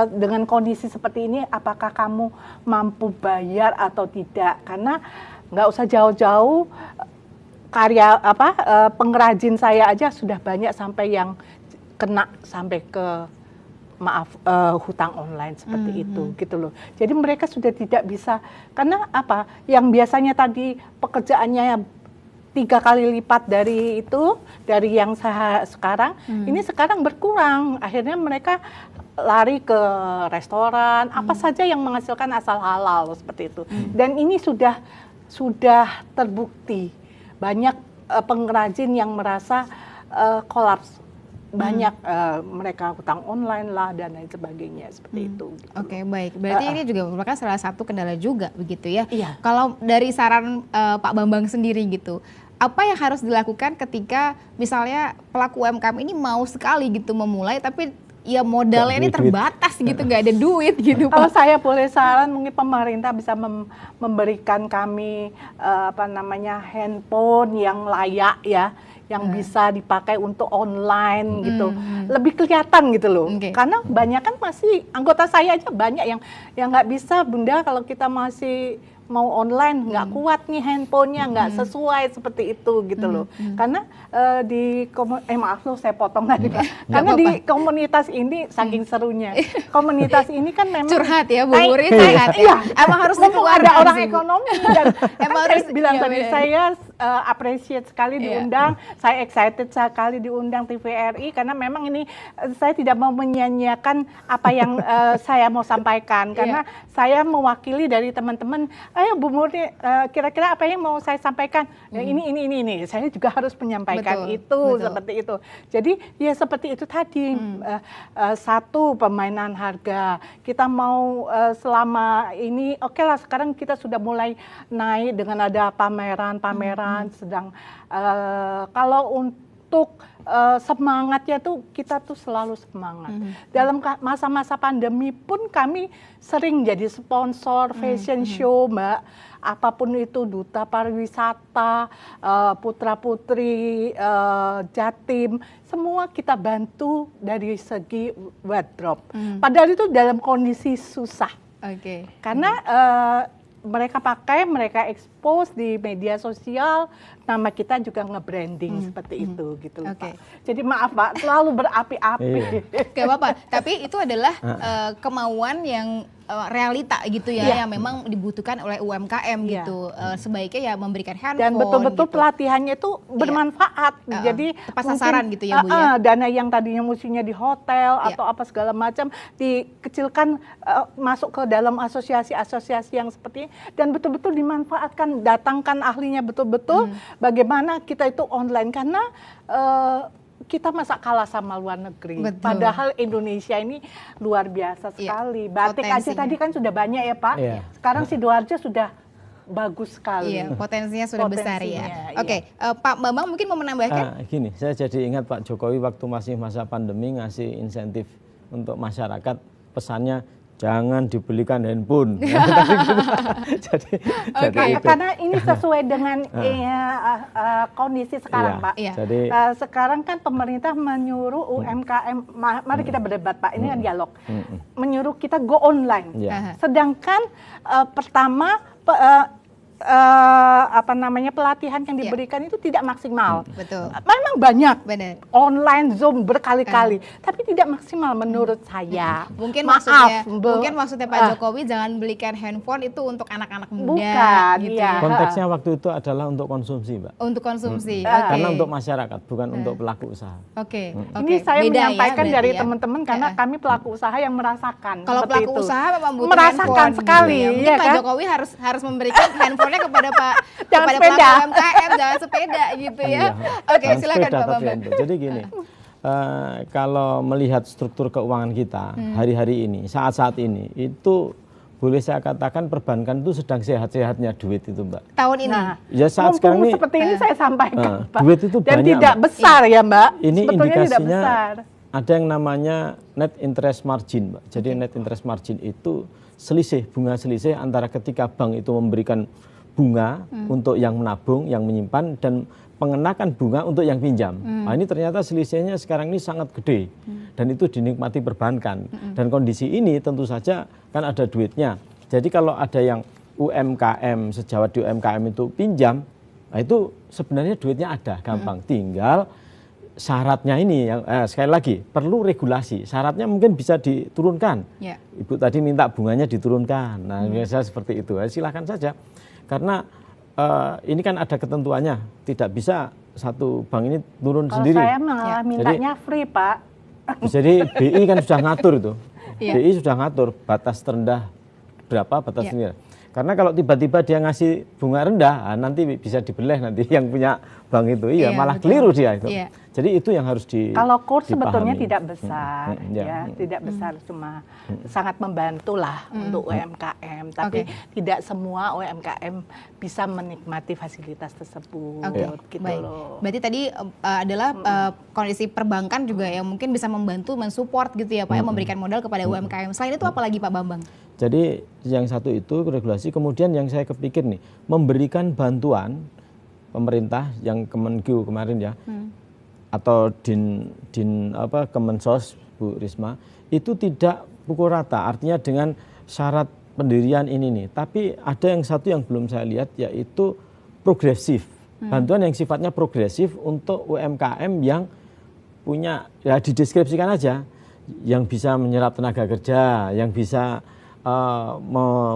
dengan kondisi seperti ini apakah kamu mampu bayar atau tidak? Karena nggak usah jauh-jauh, pengrajin saya aja sudah banyak sampai yang kena sampai ke hutang online seperti itu gitu loh. Jadi mereka sudah tidak bisa, karena apa? Yang biasanya tadi pekerjaannya 3 kali lipat dari itu, dari yang sekarang, ini sekarang berkurang. Akhirnya mereka lari ke restoran, apa saja yang menghasilkan asal halal seperti itu. Dan ini sudah terbukti banyak pengrajin yang merasa kolaps, banyak mereka hutang online lah dan lain sebagainya seperti itu. Gitu. Oke, baik. Berarti ini juga merupakan salah satu kendala juga begitu ya. Iya. Kalau dari saran Pak Bambang sendiri gitu, apa yang harus dilakukan ketika misalnya pelaku UMKM ini mau sekali gitu memulai tapi ya modalnya ini terbatas gitu, nggak ada duit gitu Kalau Pak. saya boleh saran, mungkin pemerintah bisa memberikan kami handphone yang layak ya, yang bisa dipakai untuk online gitu, lebih kelihatan gitu loh. Karena banyak kan masih anggota saya aja banyak yang nggak bisa, Bunda, kalau kita masih mau online nggak kuat nih handphonenya, nggak sesuai seperti itu gitu loh. Karena maaf loh saya potong tadi Pak. Karena di komunitas ini saking serunya, komunitas ini kan memang Curhat ya, Bu Muri sehat ya. Emang harus ada orang ekonomi dan emang saya harus bilang tadi saya appreciate sekali diundang, saya excited sekali diundang TVRI karena memang ini saya tidak mau menyanyiakan apa yang saya mau sampaikan karena saya mewakili dari teman-teman. Ayo Bu Murni, kira-kira apa yang mau saya sampaikan? Ya, ini. Saya juga harus menyampaikan betul. Seperti itu. Jadi ya seperti itu tadi. Satu, permainan harga. Kita mau selama ini, oke lah sekarang kita sudah mulai naik dengan ada pameran. Sedang kalau untuk semangatnya tuh kita tuh selalu semangat. Dalam masa-masa pandemi pun kami sering jadi sponsor fashion show, Mbak. Apapun itu, duta pariwisata, putra-putri Jatim, semua kita bantu dari segi wardrobe. Padahal itu dalam kondisi susah. Karena mereka pakai, mereka expose di media sosial, nama kita juga nge-branding seperti itu gitu loh Pak. Jadi maaf Pak, selalu berapi-api. Gak apa-apa, tapi itu adalah kemauan yang realita gitu ya, yang memang dibutuhkan oleh UMKM gitu. Sebaiknya ya memberikan handphone. Dan betul-betul gitu. Pelatihannya itu bermanfaat. Jadi tepat sasaran gitu ya Bu ya. Dana yang tadinya mestinya di hotel atau apa segala macam dikecilkan masuk ke dalam asosiasi-asosiasi yang seperti ini dan betul-betul dimanfaatkan, datangkan ahlinya betul-betul. Bagaimana kita itu online karena kita masa kalah sama luar negeri. Padahal Indonesia ini luar biasa sekali. Batik aja tadi kan sudah banyak ya Pak. Sekarang Sidoarjo sudah bagus sekali. Potensinya sudah besar ya. Pak Bambang mungkin mau menambahkan? Gini, saya jadi ingat Pak Jokowi waktu masih masa pandemi ngasih insentif untuk masyarakat, pesannya jangan dibelikan handphone. Jadi karena ini sesuai dengan kondisi sekarang Pak. Jadi sekarang kan pemerintah menyuruh UMKM, mari kita berdebat Pak, ini kan dialog, menyuruh kita go online. Sedangkan pertama pelatihan yang diberikan itu tidak maksimal. Betul. Memang banyak. Benar. Online Zoom berkali-kali, tapi tidak maksimal menurut saya. Mungkin maksudnya Pak Jokowi jangan belikan handphone itu untuk anak-anak muda. Bukan, gitu. Konteksnya waktu itu adalah untuk konsumsi, Mbak. Untuk konsumsi. Karena untuk masyarakat, bukan untuk pelaku usaha. Ini saya menyampaikan dari teman-teman karena kami pelaku usaha yang merasakan. Kalau pelaku usaha memang butuh merasakan handphone, sekali. Mungkin Pak Jokowi harus memberikan handphonenya kepada pelaku UMKM, jangan sepeda gitu ya. Silakan Pak Bambang. Jadi gini, kalau melihat struktur keuangan kita hari-hari ini, saat-saat ini, itu boleh saya katakan perbankan itu sedang sehat-sehatnya duit itu Mbak. Tahun ini? Ya saat sekarang ini seperti ini saya sampaikan Pak. Duit itu dan banyak, tidak besar ya Mbak. Ini sebetulnya indikasinya tidak besar. Ada yang namanya net interest margin Mbak. Jadi net interest margin itu bunga selisih antara ketika bank itu memberikan bunga untuk yang menabung, yang menyimpan, dan pengenakan bunga untuk yang pinjam. Nah, ini ternyata selisihnya sekarang ini sangat gede dan itu dinikmati perbankan. Dan kondisi ini tentu saja kan ada duitnya. Jadi kalau ada yang UMKM, sejawat di UMKM itu pinjam, nah itu sebenarnya duitnya ada, gampang. Tinggal syaratnya ini yang sekali lagi perlu regulasi. Syaratnya mungkin bisa diturunkan. Ibu tadi minta bunganya diturunkan. Nah, biasa seperti itu. Silahkan saja. Karena ini kan ada ketentuannya, tidak bisa satu bank ini turun kalau sendiri. Saya malah mintanya free Pak. Jadi BI kan sudah ngatur itu. Iya. BI sudah ngatur batas terendah berapa, batas tinggi. Karena kalau tiba-tiba dia ngasih bunga rendah, nanti bisa dibeleh nanti yang punya bank itu. Iya, malah betul. keliru dia itu. Iya. Jadi itu yang harus Kalau kurs dipahami. sebetulnya tidak besar, Ya. tidak besar, cuma sangat membantu lah untuk UMKM. Tapi tidak semua UMKM bisa menikmati fasilitas tersebut. Gitu Baik. loh. Berarti tadi adalah kondisi perbankan juga yang mungkin bisa membantu, mensupport gitu ya Pak, ya, memberikan modal kepada UMKM. Selain itu apa lagi Pak Bambang? Jadi yang satu itu regulasi, kemudian yang saya kepikir nih, memberikan bantuan pemerintah yang Kemenkeu kemarin ya, atau Kemensos Bu Risma, itu tidak pukul rata, artinya dengan syarat pendirian ini nih. Tapi ada yang satu yang belum saya lihat, yaitu progresif. Bantuan yang sifatnya progresif untuk UMKM yang punya, ya dideskripsikan aja, yang bisa menyerap tenaga kerja, yang bisa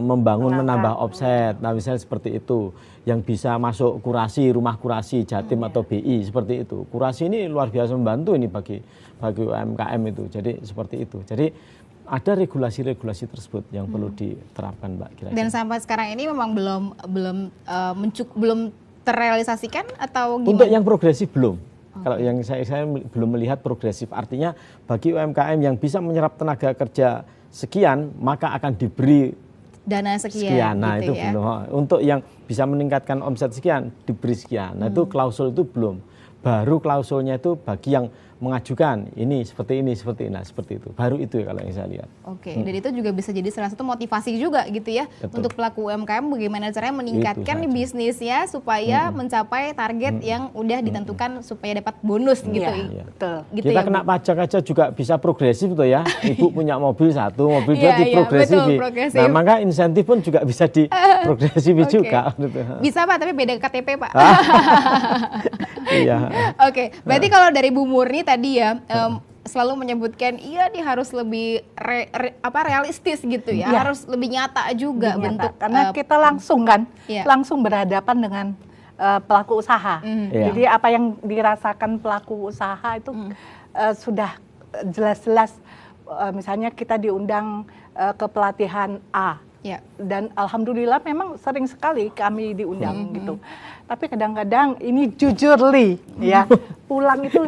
membangun, menambah offset, nah misalnya seperti itu, yang bisa masuk kurasi, rumah kurasi, Jatim atau BI, seperti itu. Kurasi ini luar biasa membantu ini bagi UMKM itu, jadi seperti itu. Jadi ada regulasi-regulasi tersebut yang perlu diterapkan, Mbak, kira-kira. Dan sampai sekarang ini memang belum terrealisasikan atau gimana? Untuk yang progresif belum. Kalau yang saya belum melihat progresif, artinya bagi UMKM yang bisa menyerap tenaga kerja sekian, maka akan diberi dana sekian. Nah gitu itu ya. belum. Untuk yang bisa meningkatkan omset sekian, diberi sekian. Nah itu klausul itu belum. Baru klausulnya itu bagi yang mengajukan ini, seperti nah seperti itu. Baru itu ya kalau yang saya lihat. Oke, dan itu juga bisa jadi salah satu motivasi juga gitu ya. Betul. Untuk pelaku UMKM bagaimana caranya meningkatkan Itu saja. bisnisnya supaya mencapai target yang udah ditentukan supaya dapat bonus gitu. Iya, betul. Gitu Kita ya, kena Bu? pajak aja juga bisa progresif tuh ya. Ibu punya mobil satu, mobil dua Iya, iya, diprogresifi. betul, progresif. Nah maka insentif pun juga bisa diprogresifi Oke. juga. Gitu. Bisa Pak, tapi beda KTP Pak. Iya. Oke, berarti kalau dari Bu Murni tadi ya selalu menyebutkan iya nih harus lebih realistis gitu ya, Iya. harus lebih nyata juga Nyata. bentuk Karena kita langsung kan, iya. langsung berhadapan dengan pelaku usaha. Iya. Jadi apa yang dirasakan pelaku usaha itu sudah jelas-jelas. Misalnya kita diundang ke pelatihan A. ya. Dan alhamdulillah memang sering sekali kami diundang gitu. Tapi kadang-kadang ini jujur Li, ya pulang itu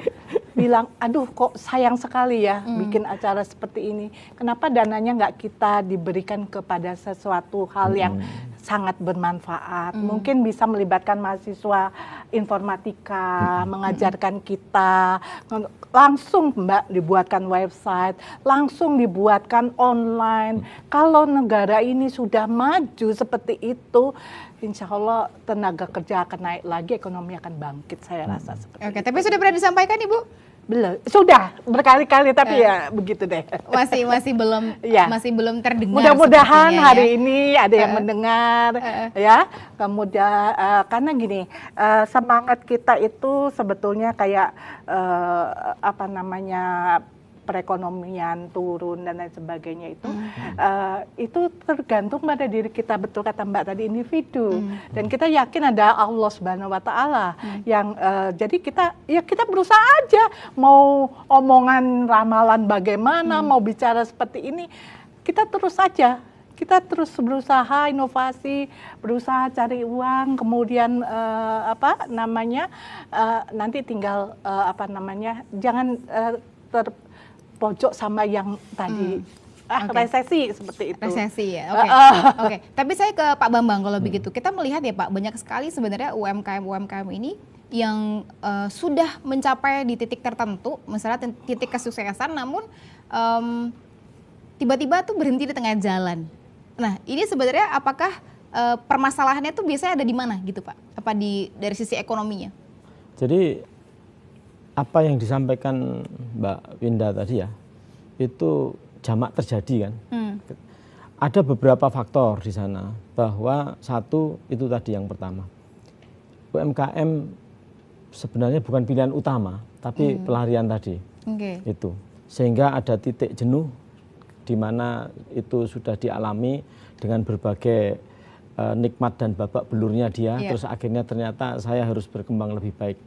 bilang, aduh kok sayang sekali ya bikin acara seperti ini. Kenapa dananya nggak kita diberikan kepada sesuatu hal yang sangat bermanfaat. Mungkin bisa melibatkan mahasiswa informatika, mengajarkan kita, langsung Mbak dibuatkan website, langsung dibuatkan online. Kalau negara ini sudah maju seperti itu, insya Allah tenaga kerja akan naik lagi, ekonomi akan bangkit, saya rasa seperti Oke, itu. tapi sudah pernah disampaikan Ibu? Belum, sudah berkali-kali tapi ya begitu deh. Masih belum terdengar. Mudah-mudahan sepertinya, hari ya. ini ada yang mendengar ya. Kemudian karena gini, semangat kita itu sebetulnya kayak apa namanya, perekonomian turun dan lain sebagainya itu tergantung pada diri kita, betul kata Mbak tadi, individu. Dan kita yakin ada Allah Subhanahu wa taala yang jadi kita berusaha aja, mau omongan ramalan bagaimana, mau bicara seperti ini, kita terus saja. Kita terus berusaha inovasi, berusaha cari uang, kemudian apa namanya, nanti tinggal apa namanya, jangan terpojok sama yang tadi resesi seperti itu. Resesi ya, oke. Oke. Tapi saya ke Pak Bambang kalau begitu. Kita melihat ya Pak, banyak sekali sebenarnya UMKM ini yang sudah mencapai di titik tertentu, misalnya titik kesuksesan, namun tiba-tiba tuh berhenti di tengah jalan. Nah, ini sebenarnya apakah permasalahannya tuh biasanya ada di mana gitu Pak? Apa dari sisi ekonominya? Jadi apa yang disampaikan Mbak Winda tadi ya, itu jamak terjadi kan. Ada beberapa faktor di sana, bahwa satu itu tadi yang pertama, UMKM sebenarnya bukan pilihan utama, tapi pelarian tadi. Itu sehingga ada titik jenuh di mana itu sudah dialami dengan berbagai nikmat dan babak belurnya dia, terus akhirnya ternyata saya harus berkembang lebih baik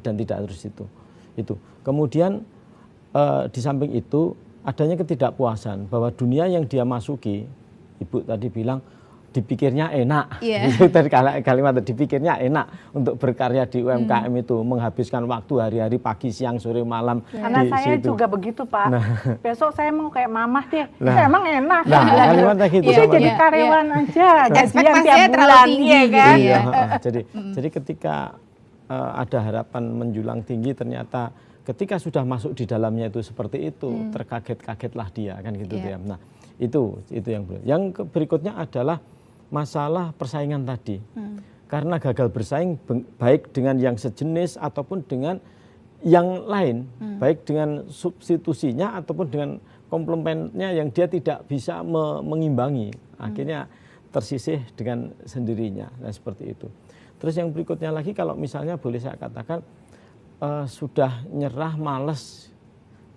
dan tidak terus itu. Kemudian di samping itu adanya ketidakpuasan bahwa dunia yang dia masuki, Ibu tadi bilang dipikirnya enak, dari kalimat dipikirnya enak untuk berkarya di UMKM itu, menghabiskan waktu hari-hari pagi, siang, sore, malam. Karena saya juga begitu Pak. Besok saya mau kayak mamah deh, emang enak. Kalimatnya gitu. Udah jadi karyawan aja, gajian tiap bulan, iya kan? Jadi ketika ada harapan menjulang tinggi, ternyata ketika sudah masuk di dalamnya itu seperti itu, terkaget-kagetlah dia kan gitu ya. Nah, itu yang belum. Yang berikutnya adalah masalah persaingan tadi. Karena gagal bersaing baik dengan yang sejenis ataupun dengan yang lain, baik dengan substitusinya ataupun dengan komplemennya yang dia tidak bisa mengimbangi. Akhirnya tersisih dengan sendirinya. Nah, seperti itu. Terus yang berikutnya lagi, kalau misalnya boleh saya katakan sudah nyerah, males,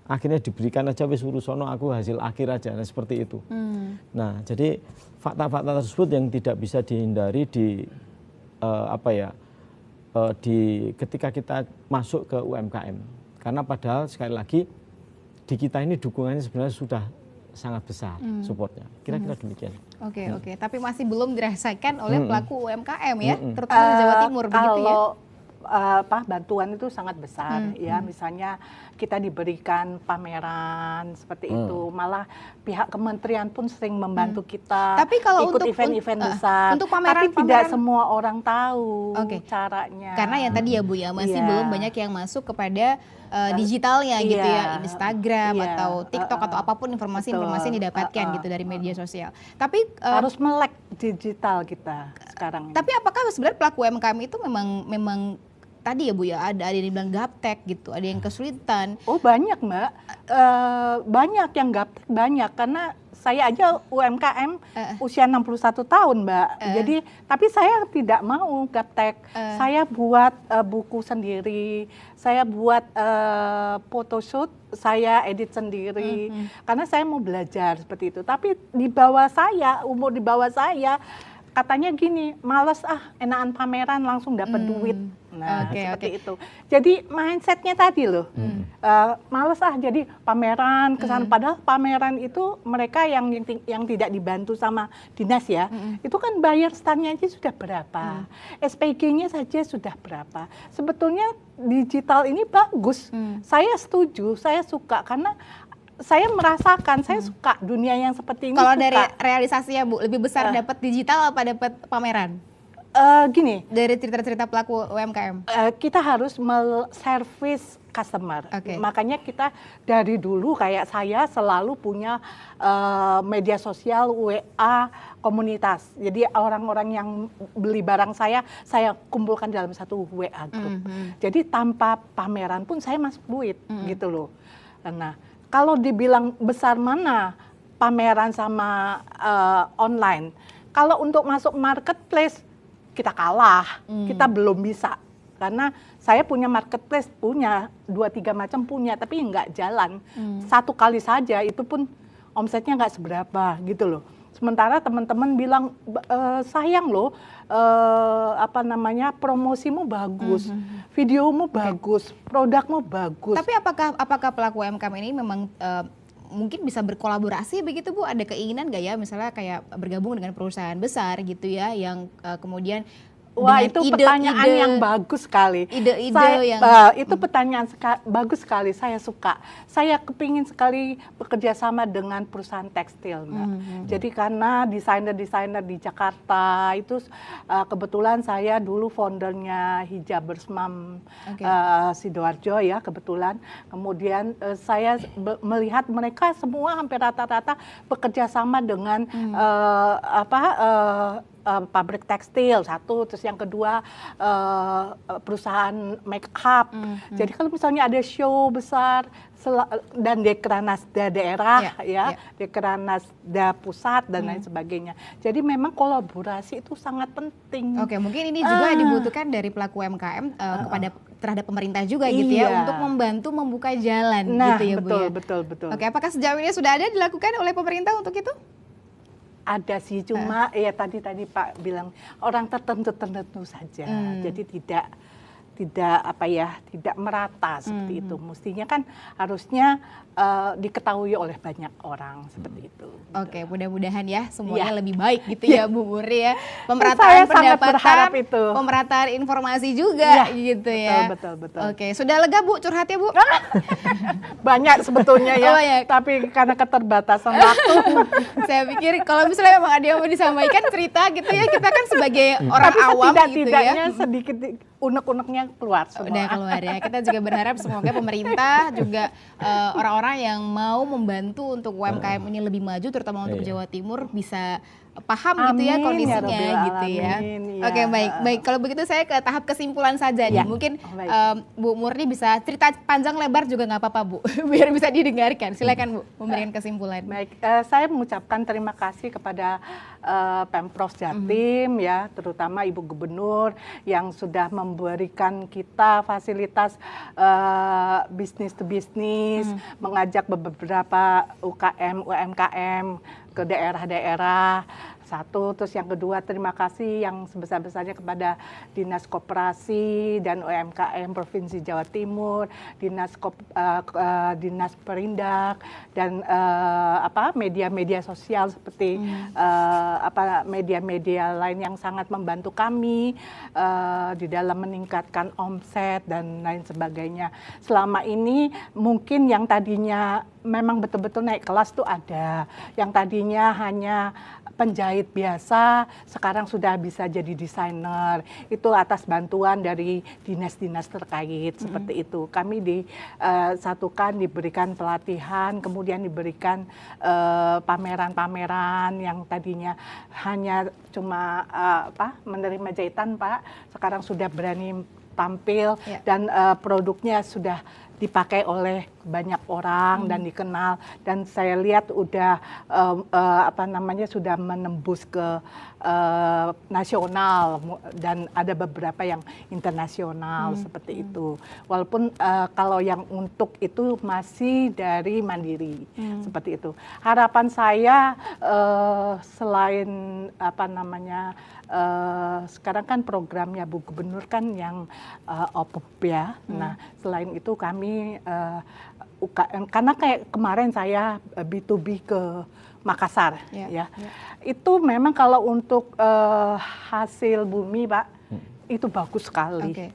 akhirnya diberikan aja wis urusono, aku hasil akhir aja, nah, seperti itu. Nah, jadi fakta-fakta tersebut yang tidak bisa dihindari di ketika kita masuk ke UMKM. Karena padahal sekali lagi di kita ini dukungannya sebenarnya sudah sangat besar supportnya. Kira-kira demikian. Oke. Tapi masih belum dirasakan oleh pelaku UMKM ya, terutama di Jawa Timur begitu ya. Bantuan itu sangat besar ya, misalnya kita diberikan pameran seperti itu, malah pihak kementerian pun sering membantu kita. Tapi kalau ikut event-event besar, untuk pameran, tapi tidak semua orang tahu caranya. Karena yang tadi ya Bu ya, masih belum banyak yang masuk kepada digitalnya gitu ya, Instagram atau TikTok atau apapun informasi-informasi yang didapatkan gitu dari media sosial. Tapi harus melek digital kita sekarang. Tapi apakah sebenarnya pelaku UMKM itu memang tadi ya Bu ya, ada yang bilang gaptek gitu, ada yang kesulitan. Oh banyak Mbak, banyak yang gaptek, banyak, karena saya aja UMKM usia 61 tahun Mbak. Jadi tapi saya tidak mau gaptek. Saya buat buku sendiri, saya buat photoshoot, saya edit sendiri. Karena saya mau belajar seperti itu. Tapi di bawah saya, umur di bawah saya, katanya gini, males enakan pameran langsung dapat duit. Nah, seperti itu. Jadi mindsetnya tadi loh, males jadi pameran kesana. Padahal pameran itu mereka yang tidak dibantu sama dinas ya, itu kan bayar standnya aja sudah berapa, SPG-nya saja sudah berapa. Sebetulnya digital ini bagus, saya setuju, saya suka karena saya merasakan, saya suka dunia yang seperti ini. Kalau dari realisasinya Bu, lebih besar dapat digital apa dapat pameran? Gini, dari cerita-cerita pelaku UMKM, kita harus servis customer. Makanya kita dari dulu kayak saya selalu punya media sosial, WA, komunitas. Jadi orang-orang yang beli barang saya kumpulkan dalam satu WA group. Jadi tanpa pameran pun saya masuk duit gitu loh. Nah, kalau dibilang besar mana pameran sama online, kalau untuk masuk marketplace kita kalah, kita belum bisa. Karena saya punya marketplace, punya 2-3 macam punya, tapi nggak jalan. Satu kali saja, itu pun omsetnya nggak seberapa gitu loh. Sementara teman-teman bilang, sayang loh, promosimu bagus, videomu bagus, produkmu bagus. Tapi apakah pelaku UMKM ini memang mungkin bisa berkolaborasi begitu Bu? Ada keinginan nggak ya, misalnya kayak bergabung dengan perusahaan besar gitu ya, yang kemudian wah, itu pertanyaan yang bagus sekali. Itu pertanyaan bagus sekali, saya suka. Saya kepingin sekali bekerja sama dengan perusahaan tekstil, Mbak. Jadi karena desainer-desainer di Jakarta itu kebetulan saya dulu foundernya Hijab Bersmam Sidoarjo ya, kebetulan. Kemudian saya melihat mereka semua hampir rata-rata bekerja sama dengan pabrik tekstil satu, terus yang kedua perusahaan make up. Jadi kalau misalnya ada show besar dan Dekranasda daerah Dekranasda pusat dan lain sebagainya. Jadi memang kolaborasi itu sangat penting. Mungkin ini juga dibutuhkan dari pelaku UMKM terhadap pemerintah juga gitu ya, untuk membantu membuka jalan gitu ya Bu ya. Betul. Apakah sejauh ini sudah ada dilakukan oleh pemerintah untuk itu? Ada sih, cuma ya tadi Pak bilang orang tertentu saja. Jadi tidak merata seperti itu. Mestinya kan harusnya diketahui oleh banyak orang seperti itu. Oke, mudah-mudahan ya semuanya lebih baik gitu ya Bu Murni ya. Saya Pemerataan sangat berharap pendapatan, itu. pemerataan informasi juga gitu ya. Betul. Oke, sudah lega Bu curhatnya Bu? Banyak sebetulnya ya, Oh, banyak. tapi karena keterbatasan waktu. Saya pikir kalau misalnya memang ada yang mau disampaikan cerita gitu ya, kita kan sebagai orang Tapi awam gitu ya. setidak-tidaknya sedikit unek-uneknya keluar semua. Udah keluar ya. Kita juga berharap semoga pemerintah juga orang-orang yang mau membantu untuk UMKM ini lebih maju, terutama untuk Jawa Timur bisa paham gitu ya Amin, kondisinya ya Rabbil gitu ya. Alamin, ya. Oke, baik. Kalau begitu saya ke tahap kesimpulan saja nih. Mungkin baik. Bu Murni bisa cerita panjang lebar juga nggak apa-apa Bu, biar bisa didengarkan. Silakan Bu memberikan kesimpulan. Baik, saya mengucapkan terima kasih kepada Pemprov Jatim ya, terutama Ibu Gubernur yang sudah memberikan kita fasilitas bisnis to bisnis, mengajak beberapa UMKM ke daerah-daerah. Satu, terus yang kedua terima kasih yang sebesar-besarnya kepada Dinas Koperasi dan UMKM Provinsi Jawa Timur, Dinas Perindak dan media-media sosial seperti media-media lain yang sangat membantu kami di dalam meningkatkan omset dan lain sebagainya. Selama ini mungkin yang tadinya memang betul-betul naik kelas tuh ada, yang tadinya hanya penjahit biasa sekarang sudah bisa jadi desainer. Itu atas bantuan dari dinas-dinas terkait seperti itu. Kami disatukan, diberikan pelatihan, kemudian diberikan pameran-pameran yang tadinya hanya cuma menerima jahitan Pak, sekarang sudah berani tampil dan produknya sudah dipakai oleh banyak orang dan dikenal, dan saya lihat udah sudah menembus ke nasional dan ada beberapa yang internasional seperti itu. Walaupun kalau yang untuk itu masih dari mandiri seperti itu. Harapan saya selain sekarang kan programnya Bu Gubernur kan yang OPUP ya. Nah, selain itu kami UKM, karena kayak kemarin saya B2B ke Makassar ya. Itu memang kalau untuk hasil bumi Pak, itu bagus sekali.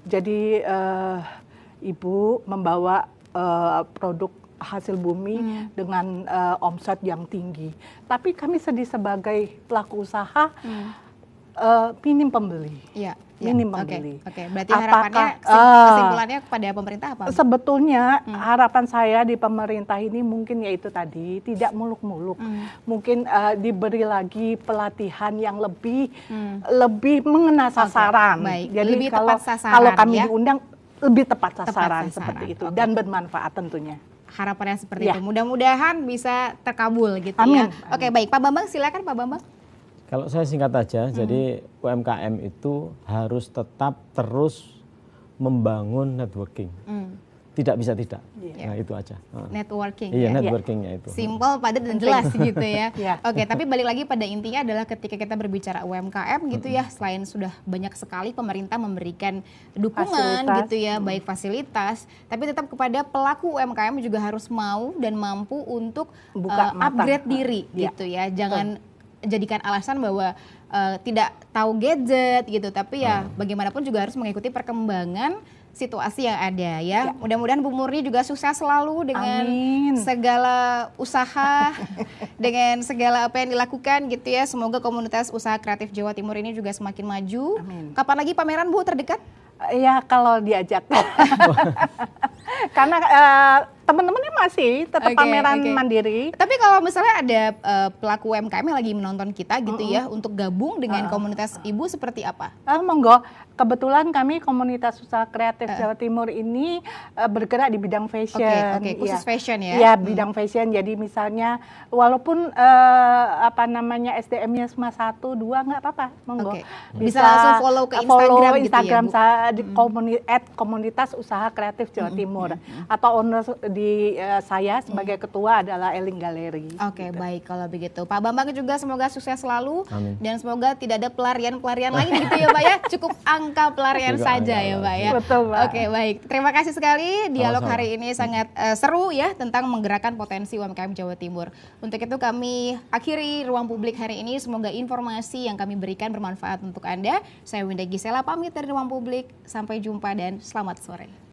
Jadi Ibu membawa produk hasil bumi dengan omset yang tinggi. Tapi kami sedih sebagai pelaku usaha minim pembeli. Minim pembeli. Oke. Berarti harapannya kesimpulannya kepada pemerintah apa? Sebetulnya harapan saya di pemerintah ini mungkin yaitu tadi tidak muluk-muluk. Mungkin diberi lagi pelatihan yang lebih mengena sasaran. Baik. Jadi lebih tepat sasaran, kalau kami ya? diundang lebih tepat sasaran seperti itu dan bermanfaat tentunya. Harapannya seperti itu. Mudah-mudahan bisa terkabul gitu ya. Oke, baik. Pak Bambang silakan Pak Bambang. Kalau saya singkat aja, jadi UMKM itu harus tetap terus membangun networking. Tidak bisa tidak. Nah, itu aja. Networking. Iya, networkingnya itu. Simple, padat dan jelas gitu ya. Oke, tapi balik lagi pada intinya adalah ketika kita berbicara UMKM gitu ya, selain sudah banyak sekali pemerintah memberikan dukungan gitu ya, baik fasilitas, tapi tetap kepada pelaku UMKM juga harus mau dan mampu untuk upgrade diri gitu ya. Jangan jadikan alasan bahwa tidak tahu gadget gitu, tapi ya bagaimanapun juga harus mengikuti perkembangan situasi yang ada ya. Mudah-mudahan Bu Murni juga sukses selalu dengan segala usaha, dengan segala apa yang dilakukan gitu ya. Semoga komunitas usaha kreatif Jawa Timur ini juga semakin maju. Kapan lagi pameran Bu terdekat? Ya kalau diajak. Karena teman-temannya masih tetap pameran mandiri. Tapi kalau misalnya ada pelaku UMKM yang lagi menonton kita gitu ya, untuk gabung dengan komunitas Ibu seperti apa? Monggo. Kebetulan kami komunitas usaha kreatif Jawa Timur ini bergerak di bidang fashion. Khusus fashion ya? Iya, bidang fashion. Jadi misalnya walaupun SDM-nya cuma 1, 2 nggak apa-apa, monggo. Bisa langsung follow ke Instagram gitu ya, Bu? saya di komunitas usaha kreatif Jawa Timur. Atau owner di saya sebagai ketua adalah Eling Galeri. Oke, baik kalau begitu. Pak Bambang juga semoga sukses selalu. Amin. Dan semoga tidak ada pelarian-pelarian lain gitu ya Pak ya. Cukup angka pelarian Juga saja angka ya Mbak ya. Betul, Mbak. Oke baik, terima kasih sekali dialog Sama-sama. hari ini sangat seru ya tentang menggerakkan potensi UMKM Jawa Timur. Untuk itu kami akhiri ruang publik hari ini, semoga informasi yang kami berikan bermanfaat untuk Anda. Saya Winda Gisela pamit dari ruang publik, sampai jumpa dan selamat sore.